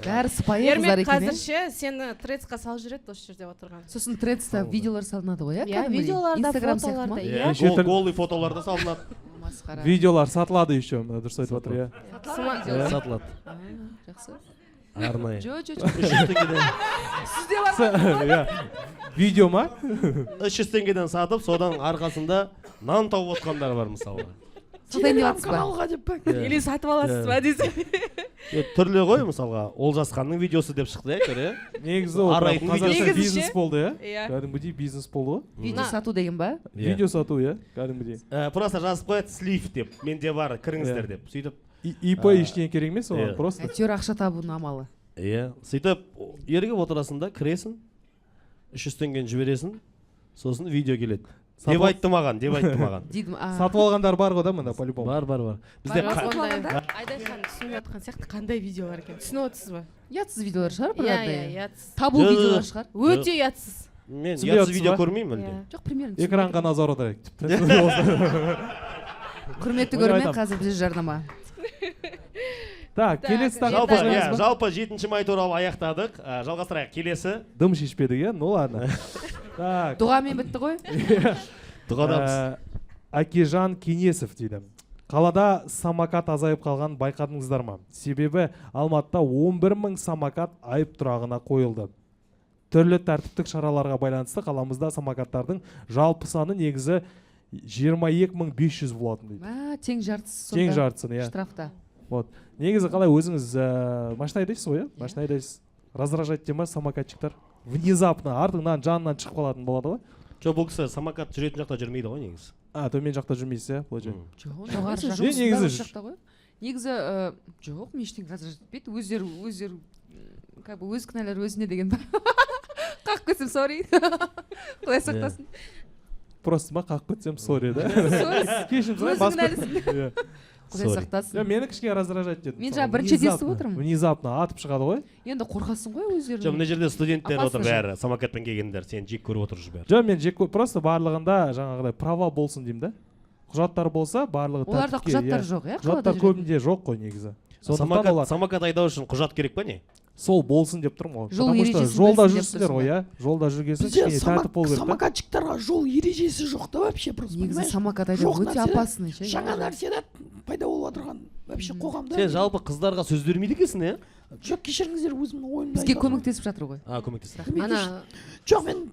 Бәрі сыпайы қыздар Ермек екен. қазірше сені трецқа салып жүреді осы жерде отырған. Сосын тредста видеолар салынады ғой, иә? Иә, кәдімгідей? видеоларда, Инстаграм сияқты фотоларда, ма? иә. Неше Голый фотоларды салынады. Масқара. Видеолар сатылады еще, мына дұрыс айтып жатыр, иә. Сатылады. Жақсы. Арнайы. Жоқ. 300 теңгеден. Сізде бар. Иә. Видео ма? 300 теңгеден сатып, содан арқасында нан тауып отқандар бар мысалға. Сатайын деп жатсыз ба? Телеграм-каналға деп па? Или сатып аласыз ба десең. Түрлі ғой мысалға, Олжасханның видеосы деп шықты, иә, көре? Негізі ол Арайдың қазақша видеосы. бизнес болды, иә. Иә. Кәдімгідей бизнес болды ғой. Видео сату деген ба? Видео сату, иә, кәдімгідей. Просто жазып қояды слив деп, менде бар, кіріңіздер деп. Сөйтіп, ИП ештеңе керек емес оған, Иә. просто. Әйтеуір ақша табудың амалы. сөйтіп, ерігіп отырасың да, кіресің, 300 теңгені жібересің, сосын видео келеді. Деп айтты маған. Дейдім, Сатып алғандар бар ғой да мында, по-любому. Бар. Бізде Айдархан түсініп жатқан сияқты қандай видеолар екен. Түсініп отырсыз ба? ұятсыз видеолар шығар, Иә, бірағыдай. ұятсыз. Табу Жоқ, видеолар жоқ. шығар. Өте ұятсыз. мен Түсінбей ұятсыз жатсыз видео ба? көрмеймін мүлде. Иә. Жоқ, примерно. Экранға назар аударайық. Құрметті Оны көрермен, айтам. қазір бізде жарнама. Так, келесі Жалпы, тақырып жалпы 7 май туралы аяқтадық. Жалғастырайық. Келесі. дым шешпедік, иә? Ну ладно. Так. Дұғамен бітті ғой. Дұғадамыз. Әкежан Кенесов дейді. Қалада самокат азайып қалған байқадыңыздар ма? Себебі Алматыда 11 000 самокат айып тұрағына қойылды. Түрлі тәртіптік шараларға байланысты қаламызда самокаттардың жалпы саны негізі 22 500 болатын дейді. Тең жартысы сонда. Тең жартысын, иә. Штрафта. Вот. Негізі қалай өзіңіз машина айдайсыз ғой, иә? Машина айдайсыз. Раздражать ете ма самокатчиктар? Внезапно артыңнан жанынан шығып қалатын болады ғой. жоқ бұл кісі самокат жүретін жақта жүрмейді ғой негізі. Төмен жақта жүрмейсіз, иә, получается. Жоғары жақ. негізі жоқ, мен ештеңе раздражать етпейді. Өздері как бы өз кінәлары өзіне деген бар. Қақып кетсем сорри. Құдай сақтасын. Просто ма қақып кетсем сорри, да? Кешірім сұраймын, Өзің кінәлісің. Құдай сақтасын. Мені кішкене раздражать етеді. Мен жаңа бірінші естіп отырмын. Внезапно атып шығады ғой. Енді қорқасың ғой өздерің. жоқ мына жерде студенттер Опасно отыр же. бәрі самокатпен келгендер сені жек көріп отыр бәрі. Жоқ, мен просто барлығында жаңағыдай права болсын деймін да. Құжаттар болса барлығы Оларда тәртіпке, құжаттар иә. жоқ, иә? Құжаттар көбінде жоқ қой негізі. Сондықтан олар самокат айдау үшін құжат керек па не? сол болсын деп тұрмын ғой. Жол Потому что ережесін жолда білсін деп жүрсіңдер тұрсың ғой, ба? иә. Жолда жүргесін Бізде кішкене тәртіп болу керек та. самокатчиктарға жол ережесі жоқ та вообще просто. Негізі понимаешь? самокат айдау Жоқ өте нәрсе да. опасный ше. Жаңа нәрсе да пайда болып жатырған вообще қоғамда. Сен жалпы қыздарға сөз бермейді екенсің, иә? Жоқ, кешіріңіздер, өзімнің ойымды Бізге айтамын. көмектесіп жатыр ғой. Көмектес. Ана Жоқ, мен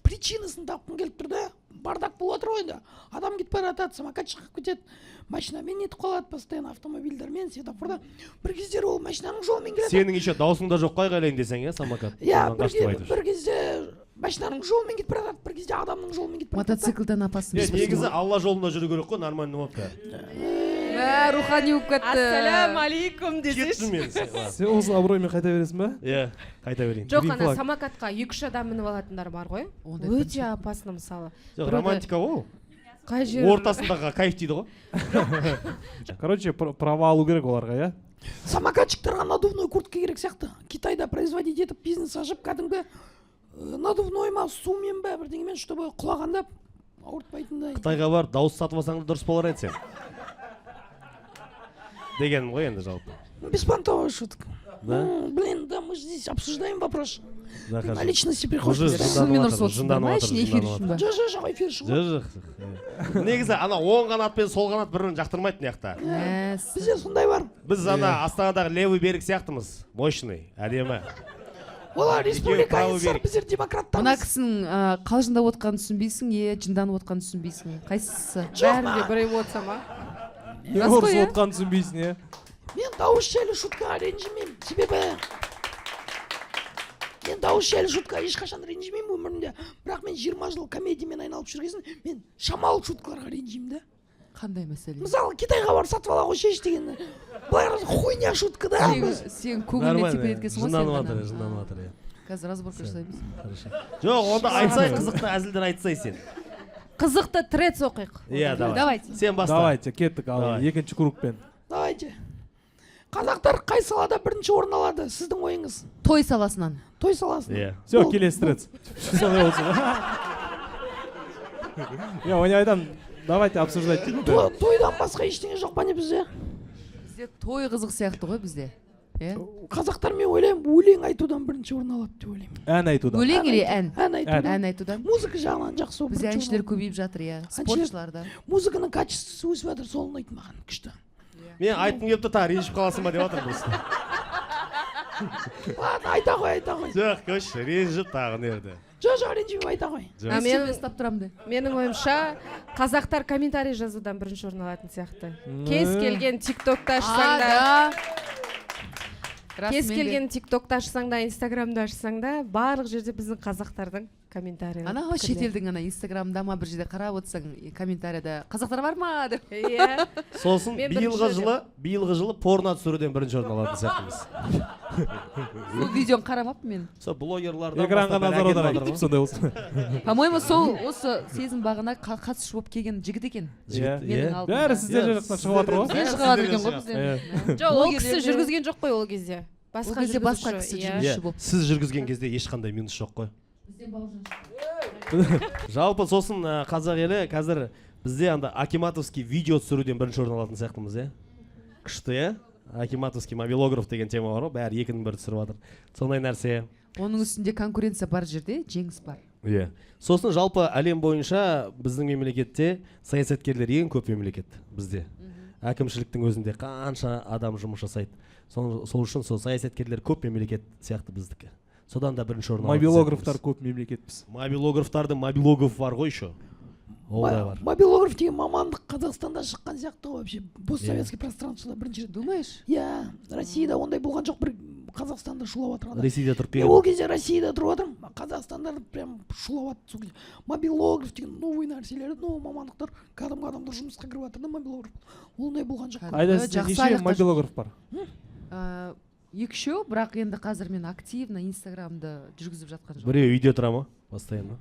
причинасын тапқым келіп тұр да. Бардак болып жатыр ғой енді. Адам кетіп бара жатады, самокат шығып кетеді, машинамен нетіп қалады постоянно, автомобильдермен, светофорда. Бір кездері ол машинаның жолымен келеді. Сенің еще даусыңда жоқ қой айғайлайын десең, иә, самокат? Иә, Содан қашып айтып жүр. бір кезде машинаның жолымен кетіп бара жатады, бір кезде адамның жолымен кетіп бара жатады. Мотоциклдан опасный. Негізі Алла жолында жүру керек қой, нормально болып бәрі. Рухани болып кетті. ассалаумағалейкум Кеттім десеңші. мен. Сен осы абыроймен қайта бересің ба? Иә, қайта берейін. Жоқ, Green ана flag. самокатқа 2-3 адам мініп алатындар бар ғой. Ондай Өте опасно мысалы. Жоқ, Біреуді- романтика ғой. Қай жер? Ортасындағы кайф дейді ғой. Короче, права алу керек оларға, иә? Самокатчиктарға надувной куртка керек сияқты. Китайда производить етіп бизнес ашып, кәдімгі надувной ма, сумен ба, бірдеңемен, чтобы құлағанда ауыртпайтындай. Қытайға барып дауыс сатып алсаң да дұрыс болар еді сен. Дегенім ғой енді жалпы. Беспонтовая шутка. Да? Блин, да, мы же здесь обсуждаем вопрос. Ты Захар. на личности Уже приходишь. Шынымен ұрысып отырсың ба? жынданып Ішіне эфир үшін ба? Жоқ, эфир шығып. Жоқ. Негізі ана оң қанат пен сол қанат бірін жақтырмайды мына жақта. Бізде сондай бар. Біз ана Астанадағы левый берег сияқтымыз. Мощный, әдемі. Олар правый республиканецтер, берег. біздер Мына демократтармыз. кісінің қалжыңдап отқанын түсінбейсің, жынданып отқанын түсінбейсің. Қайсысы? Бәрінде бірей болса ма? Рас қой, Ұрысып иә? отқанын түсінбейсің, иә? Мен дауыс жайлы шуткаға ренжімеймін. Себебі мен дауыс жайлы шуткаға ешқашан ренжімеймін өмірімде. Бірақ мен 20 жыл комедиямен айналып жүргесін, мен шамалы шуткаларға ренжимін да. Қандай мәселе? Мысалы, Китайға барып сатып ала қойшы деген. Былай қарасаң хуйня шутка да. Сен көңіліне типа еткенсің ғой Жынданып сен. жатыр, жынданып жатыр. Қазір разборка жасаймыз. Жоқ, онда айтсай, қызықты әзілдер айтсай сен. Қызықты трец оқиық. Иә, давай. Давайте. Сен баста. Давайте, кеттік ал Давай. екінші кругпен. Давайте. Қазақтар қай салада бірінші орын алады? Сіздің ойыңыз? Той саласынан. Той саласында. Иә. Все, Ол- келесі трец. Сондай болсын. Я оны айтамын, давайте обсуждать. Тойдан басқа ештеңе жоқ па не бізде? Бізде той қызық сияқты ғой бізде. Иә? Қазақтар мен ойлаймын, өлең айтудан бірінші орын алады деп ойлаймын. Ән айтуда. Өлең или ән? Ән айтудан. Ән айтудан. Музыка жағынан жақсы ол Бізде бірінші әншілер орын көбейіп жатыр, иә. Әншілер- Спортшылар да. алады. Музыканың качествосы өсіп жатыр, сол ұнайды маған күшті. Мен айтқым келіп тағы ренжіп қаласың ба деп жатырмын. Ладно, айта қой. Жоқ, көш, ренжіп тағы нерді. Жоқ, ренжімей айта қой. А мен ұстап тұрамын де. менің ойымша қазақтар комментарий жазудан бірінші орын алатын сияқты. Кез келген тиктокты ашсаң да, кез келген тиктокты ашсаң да, инстаграмды ашсаң да, барлық жерде біздің қазақтардың комментарийлері. Ана ғой шетелдің ана инстаграмда ма бір жерде қарап отырсаң комментарияда қазақтар бар ма деп. Иә. Сосын Мен биылғы жылы порно түсіруден бірінші орын алатын сияқтымыз. Сол видеоны қарамаппын мен. Сол блогерлардан Экранға назар әкеліп аударайық жатыр деп ғой. сондай болсын. По-моему, сол осы сезім бағына қатысушы болып келген жігіт екен. Иә. Менің алдымда. Бәрі сіздер жақтан шығып жатыр ғой. Сен шығып жатыр екен ғой бізден. Иә. Жоқ, ол кісі жүргізген жоқ қой ол кезде. Ол кезде басқа кісі иә. жүргізуші Иә, болып. сіз жүргізген кезде ешқандай минус жоқ қой. Жалпы сосын қазақ елі қазір бізде анда акиматовский видео түсіруден бірінші орын алатын сияқтымыз, иә? Күшті, иә? Акиматовский мобилограф деген тема бар ғой, бәрі екінің бірі түсіріп жатыр. Сондай нәрсе. Оның үстінде конкуренция бар жерде жеңіс бар. Иә. Сосын жалпы әлем бойынша біздің мемлекетте саясаткерлер ең көп мемлекет бізде. Әкімшіліктің өзінде қанша адам жұмыс жасайды. Сол үшін сол саясаткерлер көп мемлекет сияқты біздікі. Содан да бірінші орын алады. Мобилографтар көп мемлекетпіз. Мобилографтардың мобилограф бар ғой еще. Олдай бар. Мобилограф деген мамандық Қазақстанда шыққан сияқты ғой вообще. Постсоветский пространствода бірінші рет. Думаешь? Иә, Россияда ондай болған жоқ, бір Қазақстанда шулап жатыр. Ресейде тұрып Ол келген. кезде Россияда тұрып жатырмын, Қазақстанда прям шулап жатыр сол кезде. Мобилограф деген новый нәрселер, новый мамандықтар, кәдімгі адамдар жұмысқа кіріп жатыр да мобилограф. Ондай болған жоқ. Айда Жақсы сізде неше айлыққа мобилограф бар? Екі-үшеу, бірақ енді қазір мен активно Инстаграмды жүргізіп жатқан жоқ. Біреу үйде тұра ма? Постоянно.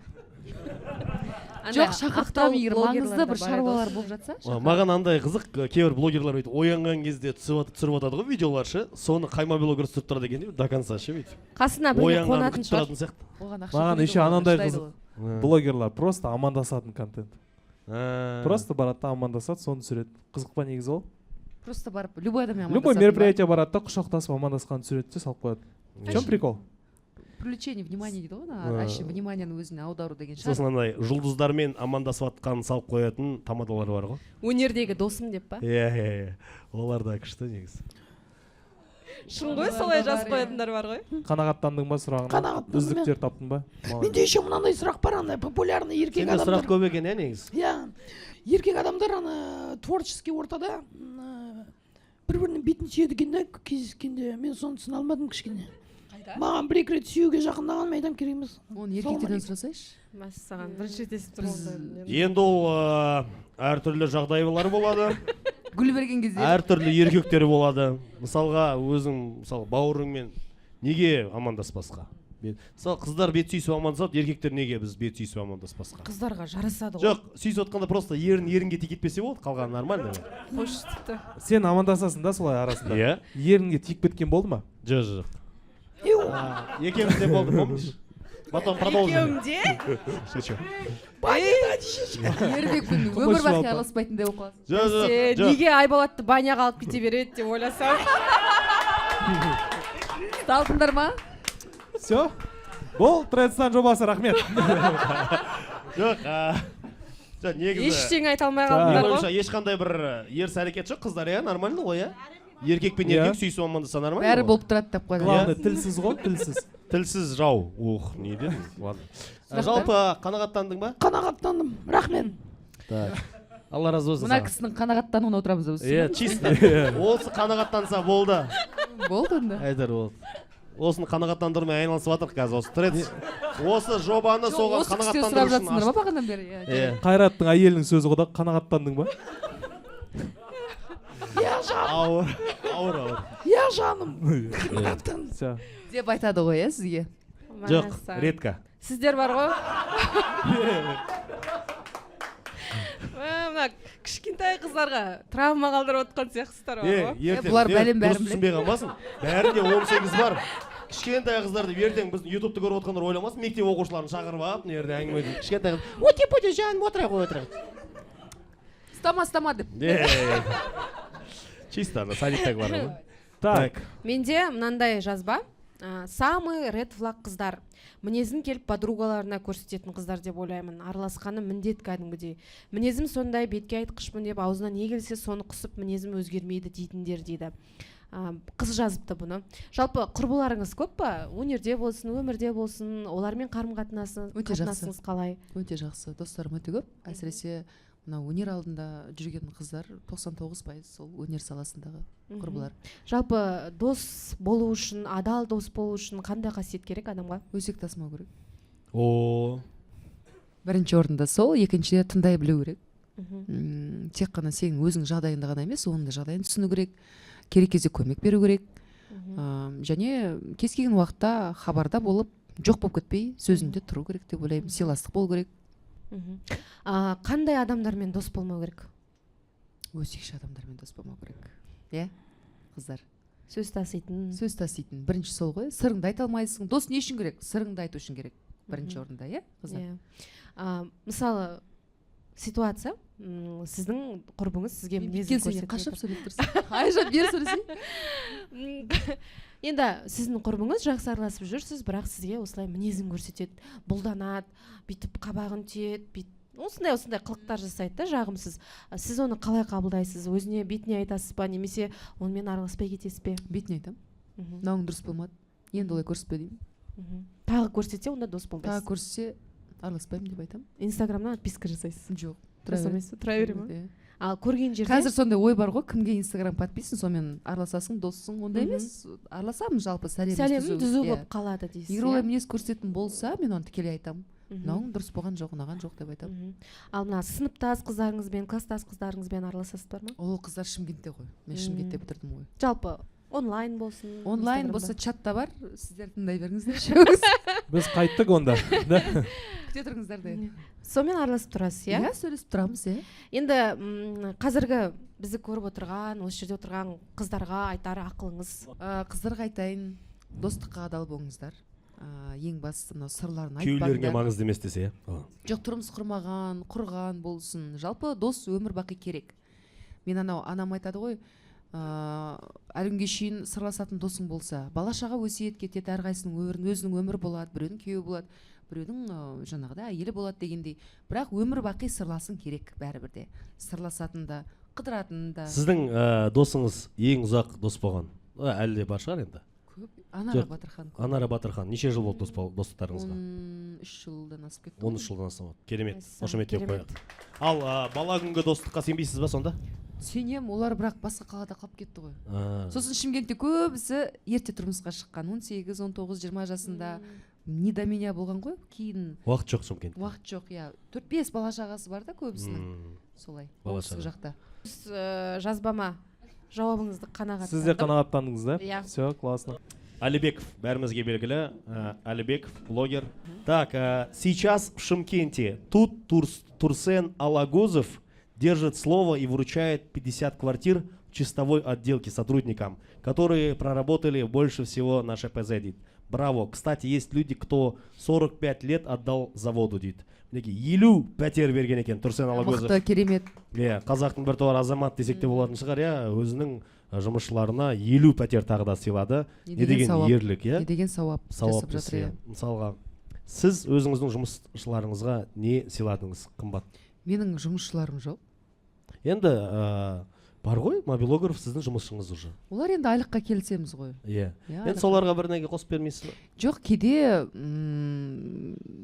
Жоқ, шақыртам егер маңызды бір шаруалар болып жатса. Маған андай қызық, кейбір блогерлар өйтіп оянған кезде түсіріп жатады ғой видеолар ше. Соны қай мобилограф түсіріп тұрады екен деп до конца ше бүйтіп. қасына біреу Оянғанды қонатын күтіп шығар. тұратын сияқты. Оған ақша Маған төлейді еще ғой, анандай шыдайды қызық. ғой. Блогерлар просто амандасатын контент. Просто Просто барады да амандасады, соны түсіреді. Қызық па негізі ол? Просто барып любой адаммен Любой амандасатын ба? мероприятие барады да құшақтасып амандасқанды түсіреді де салып қояды. В чем прикол? Привлечение внимания дейді ғой, әшейін вниманиені өзіне аудару деген шығар. сосын андай жұлдыздармен амандасып жатқанын салып қоятын тамадалар бар ғой. Өнердегі досым деп па? Иә. Олар да күшті негізі. Шын ғой, солай жазып қоятындар бар ғой. Қанағаттандың ба сұрағына? Қанағаттандым, Үздіктер таптың ба? Менде еще мынандай сұрақ бар, андай популярный еркек Сенде сұрақ адамдар. көп екен негізі. Иә, еркек адамдар ана творческий ортада бір-бірінің бетін сүйеді екен да кездескенде. Мен соны түсіне алмадым кішкене. Маған бір-екі рет сүюге жақындаған, мен айтамын керек емес. Оны еркектерден сұрасайшы. Мәссаған бірінші рет естіп тұрмын. Енді ол әртүрлі жағдайлар болады. Гүл берген кезде. Әртүрлі еркектер болады. Мысалға өзің мысалы бауырыңмен неге амандаспасқа? Мысалы қыздар бет сүйісіп амандасады, еркектер неге біз бет сүйісіп амандаспасқа? Қыздарға жарасады ғой. Жоқ, сүйісіп отқанда просто ерінге тиіп кетпесе болды, қалғаны нормально. Қош тіпті. Сен амандасасың да солай арасында. Иә. Ерінге тиіп кеткен болды ма? Жоқ. Екеумізде болды, помнишь? Потом продолжим. Екеумде? Шучу. Еркекпен өмір бақи араласпайтындай болып қаласың. Жоқ. Неге Айболатты баняға алып кете береді деп ойласам. Талдыңдар ма? Все? Бұл Тредстан жобасы, рахмет. Жоқ, негізі Ештеңе айта алмай менің қалдыңдар ойымша ғой. ешқандай бір ерсі әрекет жоқ, қыздар иә, нормально ғой иә? Еркек пен еркек сүйісіп амандаса нормально. Бәрі болып тұрады деп қойды. Главное, тілсіз ғой, тілсіз. Тілсіз жау. Не дедің? Ладно. Жалпы қанағаттандың ба? Қанағаттандым, рахмет. Так. Алла разы болсын. Мына кісінің қанағаттануына отырамыз Иә, осы. чисто. Осы қанағаттанса болды. Болды онда. Айтар болды. Осыны қанағаттандырумен айналысып жатыр қазір осы трец. Осы жобаны соған Осы кісіден қанағаттандыру сұрап үшін жатсыңдар ма аштық. бағанадан бері? Иә. Қайраттың әйелінің сөзі ғой да, қанағаттандың ба? Ауыр. Иә жаным. Қанағаттандым. Все. Деп айтады ғой иә сізге. Жоқ, Мәссаған. редко. Сіздер бар ғой. Мына кішкентай қыздарға травма қалдырып отқан сияқтысыздар бар ғой. Бұлар бәлем бәрін біледі. Түсінбей қалмасын. Бәрінде 18 бар. Кішкентай қыздар деп ертең біздің ютубты көріп отқандар ойламасын, мектеп оқушыларын шақырып алып, мына жерде әңгіме айтып, кішкентай қыз, өте жаным отыра ғой. Стама деп. Чисто ана садиктегі бар ғой. Так. Менде мынандай жазба. Самый ред флаг қыздар. Мінезін келіп подругаларына көрсететін қыздар деп ойлаймын. Араласқаны міндет кәдімгідей. Мінезім сондай, бетке айтқышпын деп аузына не келсе соны қысып мінезім өзгермейді дейтіндер дейді. Қыз жазыпты бұны. Жалпы құрбыларыңыз көп па? Өнерде болсын, өмірде болсын, олармен қатынасыңыз қалай? Өте жақсы. Достарым өте көп. Әсіресе мына өнер алдында жүрген қыздар 99% сол өнер саласындағы құрбылар. Жалпы дос болу үшін, адал дос болу үшін қандай қасиет керек адамға? Өсек тасымау керек. Бірінші орында сол, екіншіде тыңдай білу керек. Тек қана сенің өзің жағдайында ғана емес, оның да жағдайын түсіну керек. Керек кезде көмек беру керек. Және кез келген уақытта хабарда болып, жоқ болып кетпей, сөзінде тұру керек деп ойлаймын. Сыйластық болу керек. Қандай адамдармен дос болмау керек? Өсекші адамдармен дос болмау керек. Иә, қыздар. Сөз таситын. Бірінші сол ғой. Сырыңды айта алмайсың. Дос не үшін керек? Сырыңды айту үшін керек. Бірінші орында, иә, қыздар. Мысалы, ситуация, сіздің құрбыңыз сізге мінезін көрсетіп қашып сөйлеп тұрсың. Айжан, бері сөйлесей. Енді сіздің құрбыңыз жақсы араласып жүрсіз, бірақ сізге осылай мінезін көрсетеді, бұлданады, бүйтіп қабағын түйеді, осындай қылықтар жасайды да, жағымсыз. Сіз оны қалай қабылдайсыз? Өзіне бетіне айтасыз ба, немесе онымен араласпай кетесіз бе? Бетіне айтамын. Мынауың дұрыс болмады. Енді олай көрсетпе деймін. Тағы көрсетсе, онда дос болмайсыз. Тағы көрсетсе, араласпаймын деп айтамын. Инстаграмнан отписка жасайсыз? Жоқ, Жасамайсыз, тұра бере ма? Иә. Ал көрген жерде Қазір сондай ой бар ғой, кімге инстаграм подписан, сонымен араласасың, доссың, ондай емес. Араласамын жалпы, сәлем түзу болып қалады дейсіз. Егер олай мінез көрсететін болса, мен оны тікелей айтамын. Мынауың дұрыс болған жоқ, ұнаған жоқ деп айтамын. Ал мына сыныптас қыздарыңызбен, класстас қыздарыңызбен араласасыздар ма? Ол қыздар Шымкентте ғой. Мен Шымкентте бітірдім ғой. Жалпы онлайн болсын, Онлайн Инстаграмда. болса чатта бар, сіздер тыңдай беріңіздер. Біз қайттық онда. Күте тұрыңыздар да. Сонымен араласып тұрасыз, иә? Иә, сөйлесіп тұрамыз, иә. Енді қазіргі бізді көріп отырған, осы жерде отырған қыздарға айтар ақылыңыз. Қыздарға айтайын, достыққа адал болыңыздар. Ең бастысы мынау сырларын Күйеулеріңе айтпаңдар. маңызды емес десе, Жоқ, тұрмыс құрған болсын. Жалпы дос өмір бақи керек. Мен анам айтады ғой, әлі күнге шейін сырласатын досың болса, бала шаға өсиет кетеді, әрқайсының өзінің өмірі болады, біреудің күйеуі болады, біреудің жаңағыда әйелі болады дегендей. Бірақ өмір бақи сырласың керек бәрібір де. Сырласатын да, қыдыратын да. сіздің досыңыз ең ұзақ дос болған әлі де бар шығар енді? Көп. Анара Батырхан. Анара Батырхан неше жыл болды достықтарыңызға? 13 жылдан асып кетті. 13 жылдан астам болды. Керемет. Мәссаған, Қошемет деп керемет. қояды. Ал бала күнгі достыққа сенбейсіз ба сонда? Сенем, олар бірақ басқа қалада қалып кетті ғой. А, Сосын Шымкентте көбісі ерте тұрмысқа шыққан, 18, 19, 20 жасында. Не до меня болған ғой, кейін уақыт жоқ Шымкентте. уақыт жоқ, иә. 4-5 бала шағасы бар да көбісінің. Солай. Бала оңтүстік шаға. жақта. Жазбама жауабыңызды қанағаттандым. Сіз де қанағаттандыңыз да? Иә. Все, классно. Алибеков, бәрімізге белгілі. Алибеков, блогер. Так, сейчас в Шымкенте тут Турсен Алагузов держит слово и вручает 50 квартир в чистовой отделке сотрудникам, которые проработали больше всего на ШПЗ, дейді. Браво. Кстати, есть люди, кто 45 лет отдал заводу, дейді. Мінекей, елу пәтер берген екен Турсен Алагузов. Мықты, керемет. Иә, қазақтың бір туар азамат десек те болатын шығар, иә, өзінің жұмысшыларына 50 пәтер тағы да сыйлады. Не деген сауап. ерлік, иә? Не деген сауап Сауап жасап жатыр, иә. Мысалға, сіз өзіңіздің жұмысшыларыңызға не сыйладыңыз, қымбат? Менің жұмысшыларым жоқ. Енді бар ғой, мобилограф сіздің жұмысшыңыз уже. Олар енді айлыққа келісеміз ғой. Иә. Иә, Енді соларға бір неге қосып бермейсіз ба? Жоқ, кейде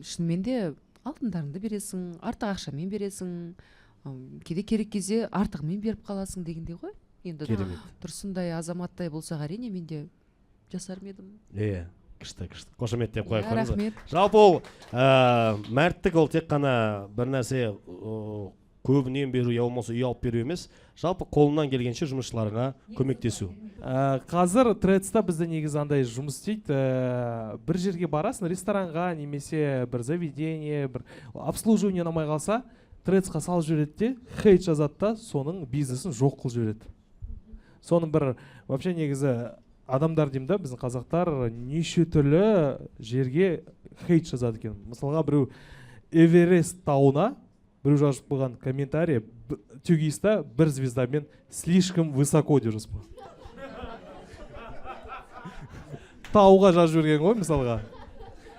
шынымен де алтындарыңды бересің, артық ақшамен бересің, кейде керек кезде артығымен беріп қаласың дегендей ғой. Енді Керемет. тұрсындай азаматтай болсақ әрине мен де жасар ма едім. Иә, күшті. Қошемет деп қоя Иә, қойыңыз. рахмет. Жалпы ол мәрттік ол тек қана бір нәрсе көбінен беру, я болмаса үй алып беру емес. Жалпы қолынан келгенше жұмысшыларға көмектесу. Қазір Threads-та бізде негізі андай жұмыс істейді. Бір жерге барасың, ресторанға немесе бір заведение, бір обслуживание ұнамай қалса, Threads-қа салып жібереді де, хейт жазады да, соның бизнесін жоқ қылып жібереді. Соның бір вообще негізі адамдар деймін да, біздің қазақтар неше түрлі жерге хейт жазады екен. Мысалға біреу Эверест тауына біреу жазып қойған комментарий тюгиста бір звездамен слишком высоко деп жазып қойған. Тауға жазып жіберген ғой мысалға.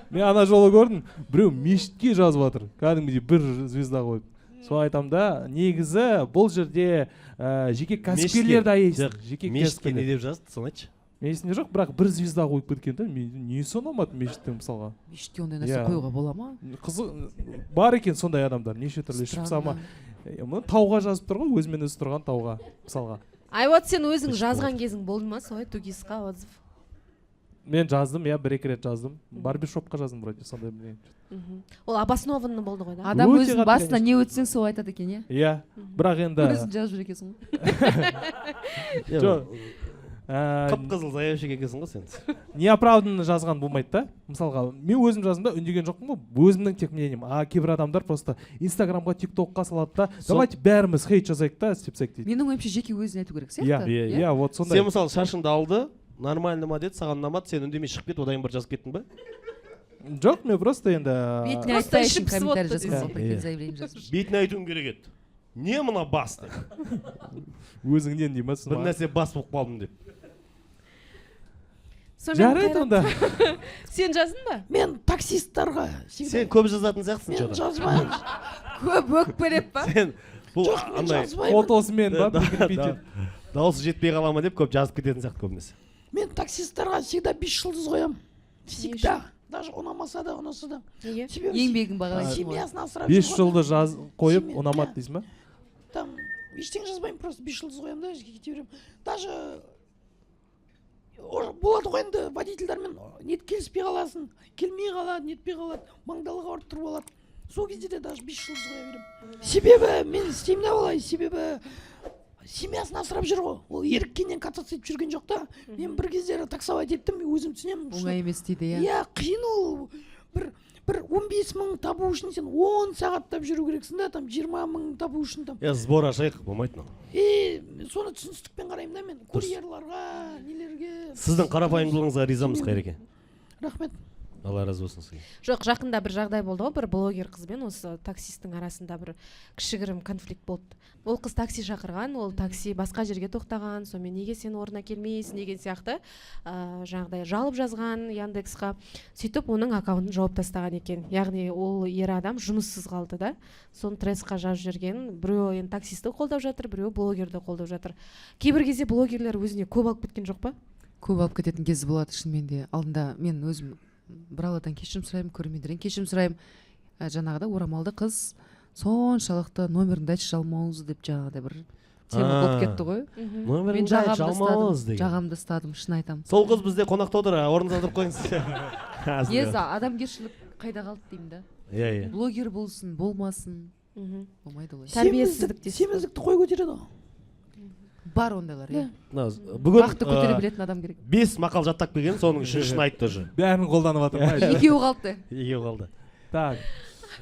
Мен ана жолы көрдім, біреу мешітке жазып жатыр, кәдімгідей бір звезда қойып. Сол айтам да, негізі бұл жерде жеке кәсіпкерлерді аяйсың. Мешітке не деп жазды, соны айтшы. Есімде жоқ, бірақ бір звезда қойып кеткен да, несі ұнамады мешіттен мысалға. Мешітке ондай нәрсе қоюға бола ма? Бар екен сондай адамдар, неше түрлі ішіп сама. Тауға жазып тұр ғой, өзімен өзі тұрған тауға мысалға. Ай, вот сен өзің жазған кезің болды ма солай тугисқа отзыв? Мен жаздым, я бір-екі рет жаздым. Барбершопқа жаздым вроде, сондай білген. Ол обоснованный болды ғой да? Адам Өте өзінің қатты, басына конечно. не өтсең сол айтады екен, иә? Иә, бірақ енді... Өзің жазып жүр екенсің ғой. Жоқ. Қып-қызыл заявщик екенсің ғой сен. Неоправданно жазған болмайды да. Мысалға, мен өзім жаздым да, үндеген жоқпын ғой, өзімнің тек мнением. А кейбір адамдар просто Инстаграмға, ТикТокқа салады да, давайте бәріміз хейт жазайық та, істепсек дейді. Менің ойымша жеке өзін айту керек сияқты. Иә, вот сондай. Сен мысалы шашыңды алды, нормально ма деді, саған ұнамады, сен үндемей шығып кет, одан бір жазып кеттің ба? Жоқ, мен просто енді... Бетіне Просто айтпай ішіп үшін комментарий пісіп жазған отты ғой, прикинь, заявление жазып. Бетіне айтуың керек еді. Не мына бас деп. Өзіңнен деймін. Бір нәрсе бас болып қалдым деп. Жарайды онда. Сен жаздың ба? Мен таксисттарға Сен көп жазатын сияқтысың мен что-то. жазбаймын. Көп өкпелеп па? Сен бұл Жоқ, мен андай жазбаймын. Фотосымен ба, прикрепить. дауысы жетпей қала ма деп көп жазып кететін сияқты көбінесе. Мен таксисттарға всегда 5 жұлдыз қоямын. Всегда. даже ұнамаса да ұнаса да. Неге? Себебі еңбегін бағалайсың ғой. семьясын асырап 5 жүрген жылды қойып Семья- ұнамады да. дейсіз ма? там ештеңе жазбаймын, просто 5 жұлдыз қоямын да кете беремін. Даже болады ғой енді водительдермен нет келіспей қаласың, келмей қалады, нетпей қалады, маңдалыға ұрып тұрып алады. Сол кезде де даже 5 жұлдыз қоя беремін. Себебі мен істеймін да олай, себебі семьясын асырап жүр ғой. Ол еріккеннен кататься етіп жүрген жоқ та. Мен бір кездері таксовать еттім, мен өзім түсінемін. Оңай емес дейді, иә. Иә, қиын ол. Бір 15 мың табу үшін сен 10 сағаттап жүру керексің да, там 20 мың табу үшін там. сбор ашайық, болмайды мынау. Соны түсіністікпен қараймын да мен. Курьерларға, нелерге. Сіздің қарапайымдылығыңызға ризамыз, Қайреке. Рахмет. Алла разы болсын сізге. Жоқ, жақында бір жағдай болды ғой, бір блогер қызбен осы таксисттің арасында бір кішігірім конфликт болды. Ол қыз такси шақырған, ол такси басқа жерге тоқтаған, сонымен неге сен орнына келмейсің деген сияқты жаңағыдай жалып жазған Яндексқа. Сөйтіп оның аккаунтын жауып тастаған екен. Яғни ол ер адам жұмыссыз қалды да. Соны тресқа жазып жүрген. Біреу енді таксисті қолдап жатыр, біреу блогерді қолдап жатыр. Кейбір кезде блогерлер өзіне көп алып кеткен жоқ па? Көп алып кететін кезі болады шынымен де. Алдында мен өзім бір алладан кешірім сұраймын, көрермендерден кешірім сұраймын. Жаңағыда орамалды қыз соншалықты номеріңді айтшы жалмауыз деп жаңағыдай бір тема болып кетті ғой. Мен жағамды ұстадым, шын айтамын. Сол қыз бізде қонақта отыр, орныңызға отырып қойыңыз. Езі адамгершілік қайда қалды деймін да. Иә. Блогер болсын, болмасын. Болмайды олай. Тәрбиесіздік дейсіз. Семіздікті қой көтереді ғой. Бар ондайлар, иә. Бүгін Бақты көтере білетін адам керек. 5 мақал жаттап келген, соның үшіншісін айтты уже. Бәрін қолданып жатыр ма? Екеуі қалды. Екеуі қалды. Так,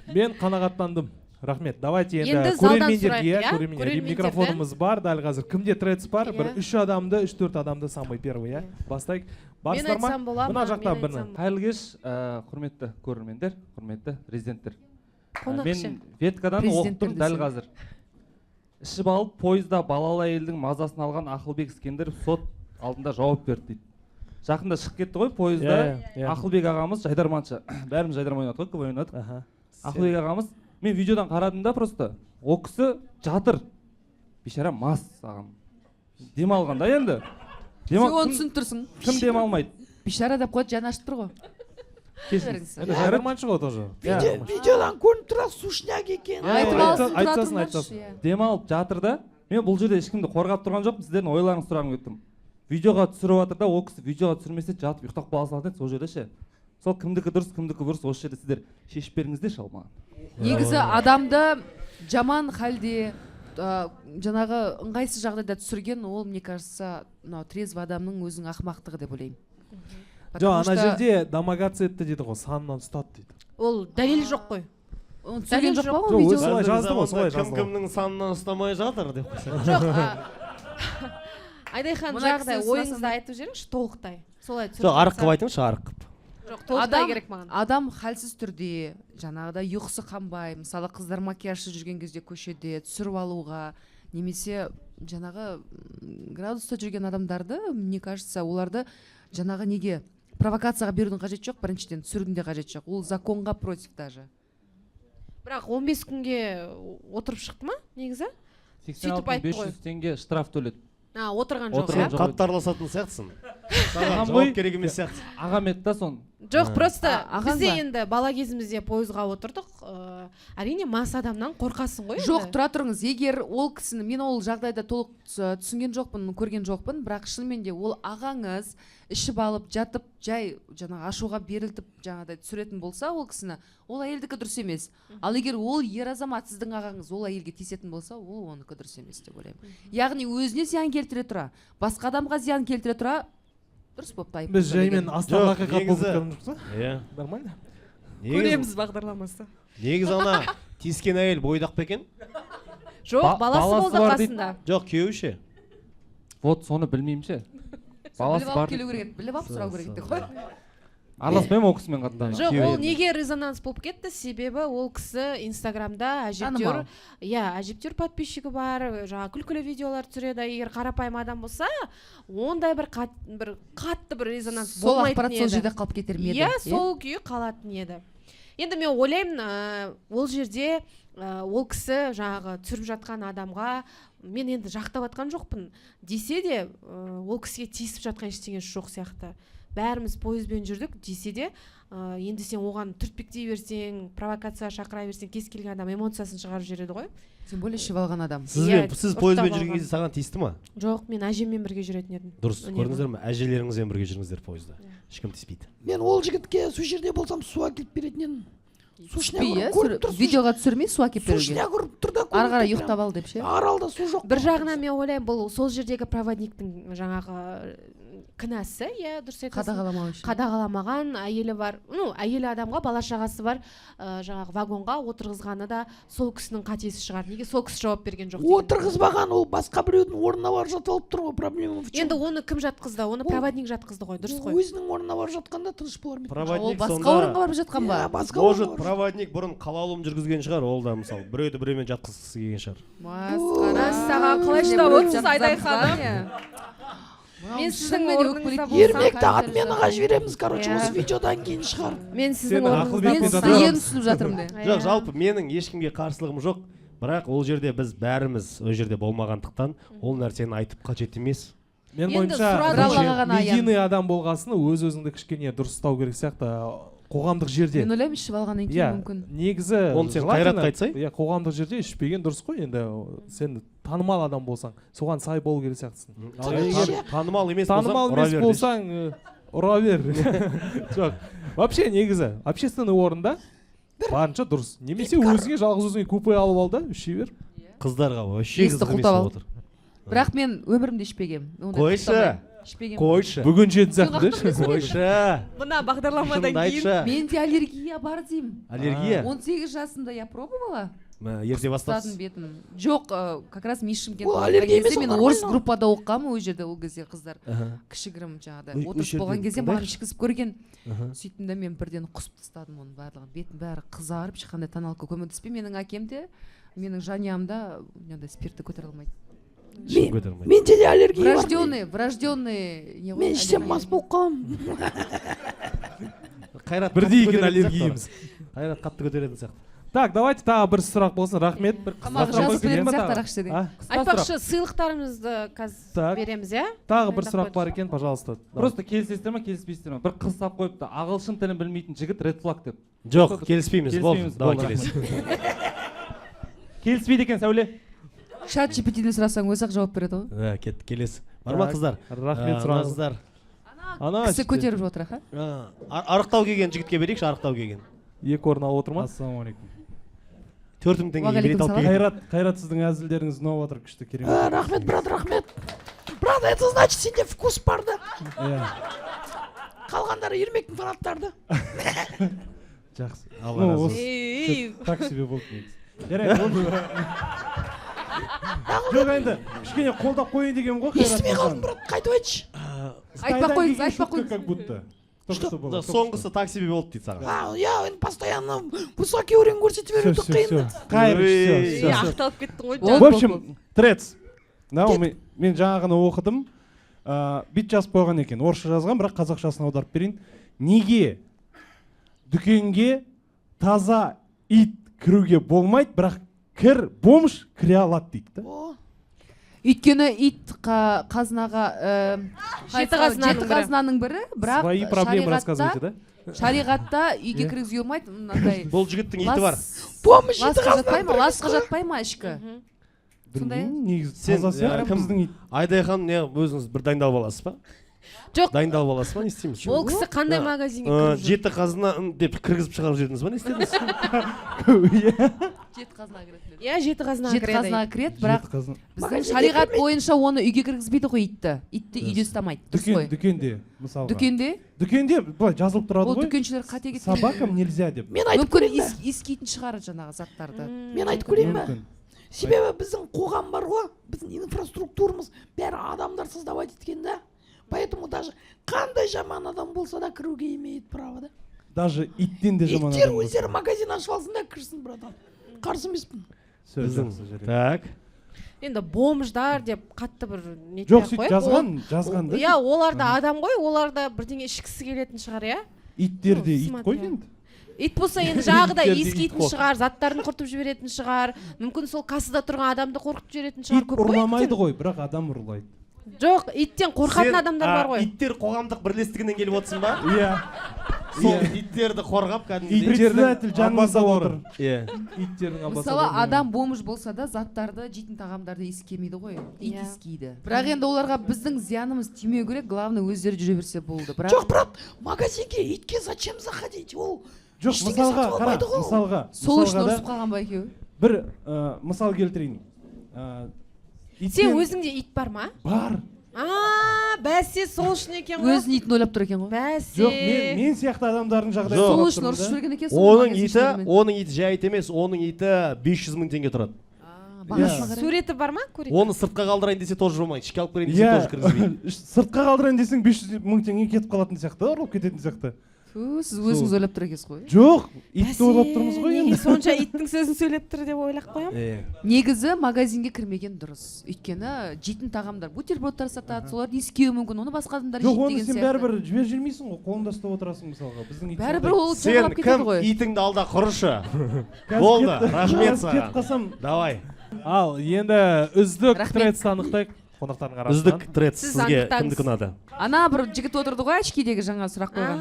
мен қанағаттандым. Рахмет. Давайте Енді енді залдан көрермендерге, сұрайық, иә? көрермендерге микрофонымыз бар дәл қазір. Кімде трец бар? Бір 3 адамды, 3-4 адамды самый первый, иә? Бастайық. Мен айтсам бола ма? Мына жақта бірні. Қайырлы кеш, құрметті көрермендер, құрметті резиденттер. Қонақшы. Мен веткадан оқыттым дәл қазір. Ішіп алып, пойызда балалы әйелдің мазасын алған Ақылбек Искендеров сот алдында жауап берді дейді. Жақында шығып кетті ғой пойызда. Ақылбек ағамыз жайдарманшы. Бәріміз жайдарман ойнадық қой, КВН ойнадық. Ақылбек ағамыз, мен видеодан қарадым да просто. О кісі жатыр. Бейшара мас ағам. Демалған да енді. Сен оны түсініп тұрсың. Кім демалмайды? Бишара деп қойды, жаны ашып тұр ғой. Жайдарманшы ғой тоже. Видеодан көрініп тұрады, сушняк екен. Айтсасын. Демалып жатыр да. Мен бұл жерде ешкімді қорғап тұрған жоқпын, сіздердің ойларыңызды сұрағым кеттім. Видеоға түсіріп жатыр да, ол кісі видеоға түсірмесе жатып ұйықтап қала салады сол жерде ше. Сол кімдікі дұрыс, кімдікі бұрыс, осы жерде сіздер шешіп беріңіздерші ал маған. Негізі адамды жаман халде жаңағы ыңғайсыз жағдайда түсірген, ол мне кажется, мынау трезвый адамның өзінің ақымақтығы деп ойлаймын. Жоқ, ана жерде домогаться етті дейді ғой, санынан ұстады дейді. Ол дәлел жоқ қой. Оны түсірген жоқ па ол Жоқ, өзі видео? солай жазды ғой, солай жазды. Кім-кімнің санынан ұстамай жатыр деп қойса. Жоқ. Айдайхан Мына жағдай кісі ойыңызды айтып жіберіңізші толықтай. Солай түсіріп. Жоқ, арық қылып айтыңызшы, арық қылып. Жоқ, толықтай керек маған. Адам халсіз түрде, жаңағыда ұйқысы қанбай, мысалы қыздар макияжсыз жүрген кезде көшеде түсіріп алуға, немесе жаңағы градуста жүрген адамдарды, мне кажется, оларды жаңағы неге провокацияға берудің қажет жоқ, біріншіден түсірудің де қажет жоқ. Ол законға против даже. Бірақ 15 күнге отырып шықты ма негізі? 86.500 теңге штраф төледі. Отырған жоқ. Отырған жоқ. Қатты араласатын сияқтысың. Саған Ағам жауап ғой. керек емес сияқты. Ағам еді да сон. Жоқ, просто ағаң бізде ба? енді бала кезімізде пойызға отырдық. Әрине мас адамнан қорқасың ғой. Жоқ, тұра тұрыңыз. Егер ол кісіні, мен ол жағдайда толық түсінген жоқпын, көрген жоқпын, бірақ шынымен де ол ағаңыз ішіп алып жатып жай жаңағы ашуға берілтіп жаңағыдай түсіретін болса ол кісіні, ол әйелдікі дұрыс емес. Ал егер ол ер азамат сіздің ағаңыз ол әйелге тиісетін болса, ол оныкі дұрыс емес деп ойлаймын. Яғни өзіне зиян келтіре тұра, басқа адамға зиян келтіре тұра дұрыс болып тайып. Біз жаймен астан ақиқат болып жатқан жоқ па? Иә. Нормально. Көреміз бағдарламасы. Негізі ана тиіскен әйел бойдақ па екен? Жоқ, баласы баласы болды бар дейді. қасында. Жоқ, күйеуі ше. Вот соны білмеймін ше. Баласы Біліп бар. алып келу керек, біліп алып сұрау керек те ғой. Араласпаймын ол кісімен қатты. Жоқ, ол неге резонанс болып кетті? Себебі ол кісі Инстаграмда әжептәуір, әжептәуір подписчигі бар, жаңағы күлкілі видеолар түсіреді. Егер қарапайым адам болса, ондай бір қатты бір резонанс Сол болмайтын ақпарат сол еді. жерде қалып кетер ме еді? Иә, сол күйі қалатын еді. Енді мен ойлаймын, ол жерде ол кісі жаңағы түсіріп жатқан адамға мен енді жақтап жатқан жоқпын десе де, ол кісіге тиісіп жатқан ештеңесі жоқ сияқты. бәріміз пойызбен жүрдік десе де енді сен оған түртпектей берсең, провокацияға шақыра берсең, кез келген адам эмоциясын шығарып жібереді ғой. Тем более ішіп алған адам. Сіз пойызбен жүрген кезде саған тиісті ма? Жоқ, мен әжеммен бірге жүретін едім. Дұрыс, көрдіңіздер ме? Әжелеріңізбен бірге жүріңіздер пойызда. Ешкім тиіспейді. Мен ол жігітке су жерде болсам су әкеліп беретін едім. Видеоға түсірмей су әкеліп беруге. Сушня көріп тұр да. Ары қарай ұйықтап ал деп ше. Аралда су жоқ. Бір жағынан мен ойлаймын, бұл сол жердегі проводниктің жаңағы кінәсі, дұрыс айтасың. Қадағаламау үшін. Қадағаламаған, әйелі бар, әйелі адамға, бала шағасы бар, жаңағы вагонға отырғызғаны да сол кісінің қатесі шығар. Неге сол кісі жауап берген жоқ? Отырғызбаған, ол басқа біреудің орнына барып жатып алып тұр ғой, проблема в чем? Енді оны кім жатқызды? Оны проводник жатқызды ғой, дұрыс қой. Өзінің орнына барып жатқанда тыныш болар ма? Ол басқа орынға барып жатқан ба? Может, проводник бұрын қалаулым жүргізген шығар, ол да мысалы біреуді біреумен жатқызғысы келген шығар. Саған қалай шыдап отырсыз, Айдай ханым? Мен сіздің орныңызда болсам. Ермекті отменаға жібереміз, короче, осы видеодан кейін шығар. Мен сіздің орныңызда Мен түсініп жатырмын де. Жоқ, жалпы менің ешкімге қарсылығым жоқ, бірақ ол жерде біз бәріміз ол жерде болмағандықтан ол нәрсені айтып қажет емес. Мен Енді ойымша медийный адам болғасын өз-өзіңді кішкене дұрыс ұстау керек сияқты қоғамдық жерде. Мен ойлаймын ішіп алғаннан кейін мүмкін. Негізі оны сен Қайратқа айтсай? Қоғамдық жерде ішпеген дұрыс қой, енді сен танымал адам болсаң, соған сай болу керек сияқтысың. Танымал емес болсаң, ұра бер. Жоқ. Вообще негізі общественный орында барынша дұрыс. Немесе өзіңе жалғыз өзіңе купе алып ал да, іше бер. Қыздарға вообще қызық емес болып отыр. Бірақ мен өмірімде ішпегем. Қойшы. Бүгін жетін сияқты. Қойшы. Мына бағдарламадан кейін менде аллергия бар деймін. Аллергия? 18 жасымда я пробовала. Ерте бастапсыз? Жоқ, как раз Мишимкент. Ол аллергия емес, мен орыс группада оқығанмын ол жерде, ол кезде қыздар кішігірім жаңағыдай отырып болған кезде маған ішкізіп көрген. Сөйттім де мен бірден құсып тастадым оның барлығын. Бетім бәрі қызарып, ешқандай тоналка көмектеспей. Менің әкем де, менің жанұямда спиртті көтере алмайды. Менде де аллергия бар. Врожденный. Мен ішсем мас болып қаламын. Бірдей екен аллергиямыз. Қайрат қатты көтеретін сияқты. Так, давайте тағы бір сұрақ болсын, рахмет. Айтпақшы, сыйлықтарымызды қазір береміз, Тағы бір сұрақ бар екен, пожалуйста. Просто келісесіздер ма, келіспейсіздер ма? Бір қыз тап қойыпты, ағылшын тілін білмейтін жігіт ред флаг деп. Жоқ, келіспейміз. Давай келесі. Келіспейді екен, Сәуле. Чат GPT-ден сұрасаң өзі-ақ жауап береді ғой. Кет, келесі. Бар ма қыздар? Рахмет сұраңыздар. Кісі көтеріп отыр, арықтау келген жігітке берейікші, арықтау келген. Екі орын алып отыр ма? Ассалаумағалейкум. 4000 теңге билет алып келген. Қайрат, сіздің әзілдеріңіз ұнап отыр, күшті, керемет. Рахмет, брат, рахмет. Брат, это значит, сенде вкус бар да. Қалғандары Ермектің фанаттары да. Жақсы. Так себе болды негізі. Жоқ енді, кішкене қолдап қойын деген ғой. Естімей қалдым, брат, қайтып айтшы. Айтпақ қойыңыз. Как будто. Соңғысы так себе болды дейді саған. Я постоянно высокий уровень көрсетіп беруді қиын. Ақталып кетті ғой. В общем, Трец. Мен жаңағыны оқыдым. Бит жазып қойған екен. Орысша жазған, бірақ қазақшасын аударып берейін. Неге дүкенге таза ит кіруге болмайды, бірақ бомж кіре алады дейді. Өйткені ит қазынаға жеті қазынаның бірі, бірақ Свои проблемы рассказывайте, да? шариғатта үйге кіргізуге болмайды. Бұл жігіттің иті бар. Ласқа жатпай ма ішкі? Айдай ханым, өзіңіз бір дайындалып аласыз ба? Жоқ. Дайындалып аласыз ба, не істейміз? Ол кісі қандай магазинге кіріп жүр? 7 қазына деп кіргізіп шығарып жібердіңіз ба, не істедіңіз? 7 қазынаға кіреді. Иә, 7 қазынаға кіреді, бірақ біздің шариғат бойынша оны үйге кіргізбейді ғой итті. Итті үйде ұстамайды. Дүкенде, мысалға. Дүкенде былай жазылып тұрады ғой. Ол дүкеншілер қате кеткен. Собакам нельзя деп. Мен айтып көрейін бе? Иіскейтін шығар жаңағы заттарды. Мен айтып көрейін бе? Себебі біздің қоғам бар ғой, біздің инфраструктурамыз бәрі адамдар создавать еткен да. Поэтому даже қандай жаман адам болса да кіруге имеет право, да? Даже иттен де жаман иттер адам болса. өздері магазин ашып алсын да кірсін, братан. Қарсы емеспін. Так. Енді бомждар деп қатты бір жоқ, сөйтіп жазған да. Иә, олар да адам ғой, олар да бірдеңе ішкісі келетін шығар, иә? Иттер де ит қой енді. Ит болса енді жағыда иіскейтін шығар, заттарын құртып жіберетін шығар, мүмкін сол кассада тұрған адамды қорқытып жіберетін шығар. Ит ұрламайды ғой, бірақ адам ұрлайды. жоқ, иттен қорқатын адамдар бар ғой. Иттер қоғамдық бірлестігінен келіп отырсың ба? Иә. Сол иттерді қорғап кәдімгідей. Председатель жанымызда отыр. Иә. Иттердің мысалы адам бомж болса да заттарды жейтін тағамдарды иіскемейді ғой, ит Иә. иіскейді. Бірақ енді оларға біздің зиянымыз тимеу керек, главное өздері жүре берсе болды. Жоқ, брат, магазинге итке зачем заходить? Ол Жоқ, ештеңе мысалға сатып қара, алмайды ғой. мысалға. сол үшін мысалға да ұрысып қалған ба екеуі? бір мысал келтірейін. Сен өзіңде ит бар ма? бар. Бәсе, сол үшін екен ғой. Өзінің итін ойлап тұр екен ғой. Бәсе. Жоқ, мен сияқты адамдардың жағдайын Жоқ. Сол қарап үшін тұрмын ұрысып да. жүрген екен. Оның иті жай ит емес, оның иті 500 мың теңге тұрады. Суреті бар ма? Көрейін. Оны сыртқа қалдырайын десе тоже болмайды, ішке алып кірейін десе тоже кіргізбейді. Сыртқа қалдырайын десең 500 мың теңге кетіп қалатын сияқты, ұрлап кететін сияқты. Сіз өзіңіз ойлап тұр екенсіз ғой. Жоқ, итті ойлап тұрмыз ғой Неге енді. сонша иттің сөзін сөйлеп тұр деп ойлап қоямын. Негізі магазинге кірмеген дұрыс. Өйткені жейтін тағамдар, бутербродтар сатады, соларды иіскеуі мүмкін, оны басқа адамдар Жоқ, жейді оны деген сен сияқты. бәрібір жібер жүрмейсің ғой, қолыңда ұстап отырасың мысалға. Біздің ит Бәрібір ол Сен жағалап кетеді кім ғой. итіңді алда құрышы? Болды, рахмет кетіп саған. қалсам, Давай. Ал енді үздік Рахмет. трецті анықтайық қонақтардың арасынан. Үздік трец Сіз сізге анықтаңыз. кімдікі ұнады? Ана бір жігіт отырды ғой, очкидегі жаңа сұрақ қойған.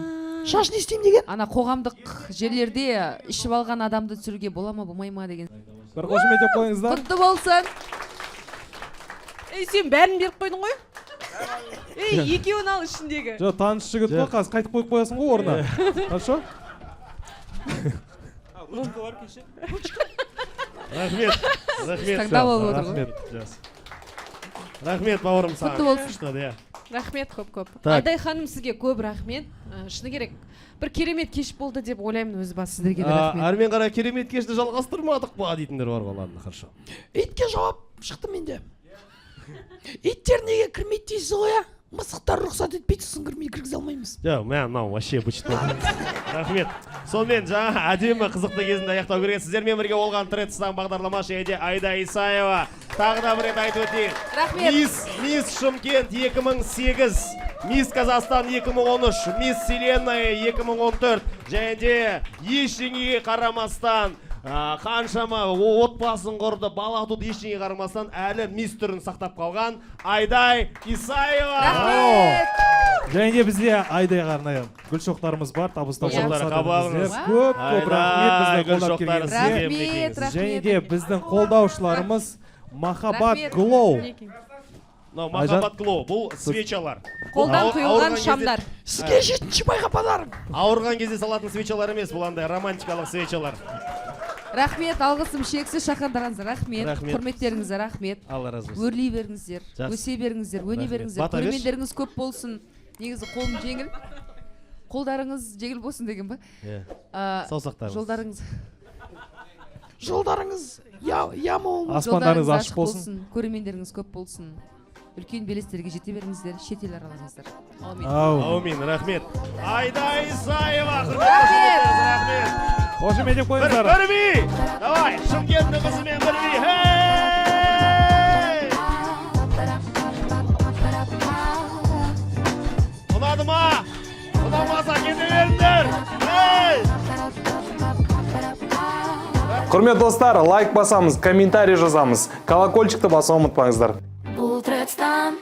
Шаш не істеймін деген? Ана қоғамдық жерлерде ішіп алған адамды түсіруге бола ма, болмай ма деген. Бір қошемет деп қойыңыздар. Құтты болсын. Сен бәрін беріп қойдың ғой? Екеуін ал ішіндегі. Жоқ, таныс жігіт қой, қазір қайтып қойып қоясың ғой орнына. Хорошо? Рахмет. Рахмет. Таңдап алып отыр ғой. Рахмет. Рахмет бауырым саған. Құтты болсын. Күшті, иә. Рахмет көп. Так. Айдай ханым, сізге көп рахмет. Шыны керек, бір керемет кеш болды деп ойлаймын өз басым. Сіздерге де рахмет. Әрмен қарай керемет кешті жалғастырмадық па дейтіндер бар ғой, ладно, хорошо. Итке жауап шықты менде. Иттер неге кірмейді дейсіз ғой, а? Мысықтар рұқсат етпейді, сосын кіргізе алмаймыз. Жоқ, мынау вообще бычыт болды. Рахмет. Сонымен жаңа әдемі қызықты кезінде аяқтау керек. Сіздермен бірге болған Трецстан бағдарламасы және Айда Исаева. Тағы да бір рет айтып өтейін. Рахмет. Мисс Шымкент 2008, Мисс Казахстан 2013, Мисс Вселенная 2014 және де ештеңеге қарамастан қаншама отбасын құрды, бала туды, ештеңеге қарамастан әлі мисс түрін сақтап қалған Айдай Исаева. Рахмет. Және де бізде Айдайға арнайы гүл шоқтарымыз бар, табыстау Шоқтар қабағыңыз. Көп рахмет гүл бізді қолдап шоқтары келгеніңізге. сізге. Рахмет. Және де біздің қолдаушыларымыз Махаббат Рахмет. Глоу. Мынау Махаббат Глоу, бұл свечалар. Қолдан құйылған Ауырған шамдар. Сізге 7-ші байға подарок. Ауырған кезде салатын свечалар емес, бұл андай романтикалық свечалар. Рахмет, алғысым шексіз, шақырғандарыңызға рахмет. Рахмет. Құрметтеріңізге рахмет. Алла разы болсын. Өрлей беріңіздер, Жақсы. өсе беріңіздер, өне Рахмет. беріңіздер. Бата берші. Көрермендеріңіз көп болсын. Негізі қолым жеңіл. Қолдарыңыз жеңіл болсын деген ба? Саусақтарыңыз. Жолдарыңыз Жолдарыңыз ямон. Аспандарыңыз ашық болсын. Көрермендеріңіз көп болсын. Үлкен белестерге жете беріңіздер, шетел аралаңыздар. Аумин. Аумин, рахмет. Айда Исаева, Рахмет. рахмет. Қошемет деп қойыңыздар. Бірби! Давай, Шымкенттің қызымен бірби. Хей! Ұнады ма? Ұнамаса кете беріңдер. Хей! Құрметті достар, лайк басамыз, комментарий жазамыз, колокольчикті басуға ұмытпаңыздар. Бұл Трецстан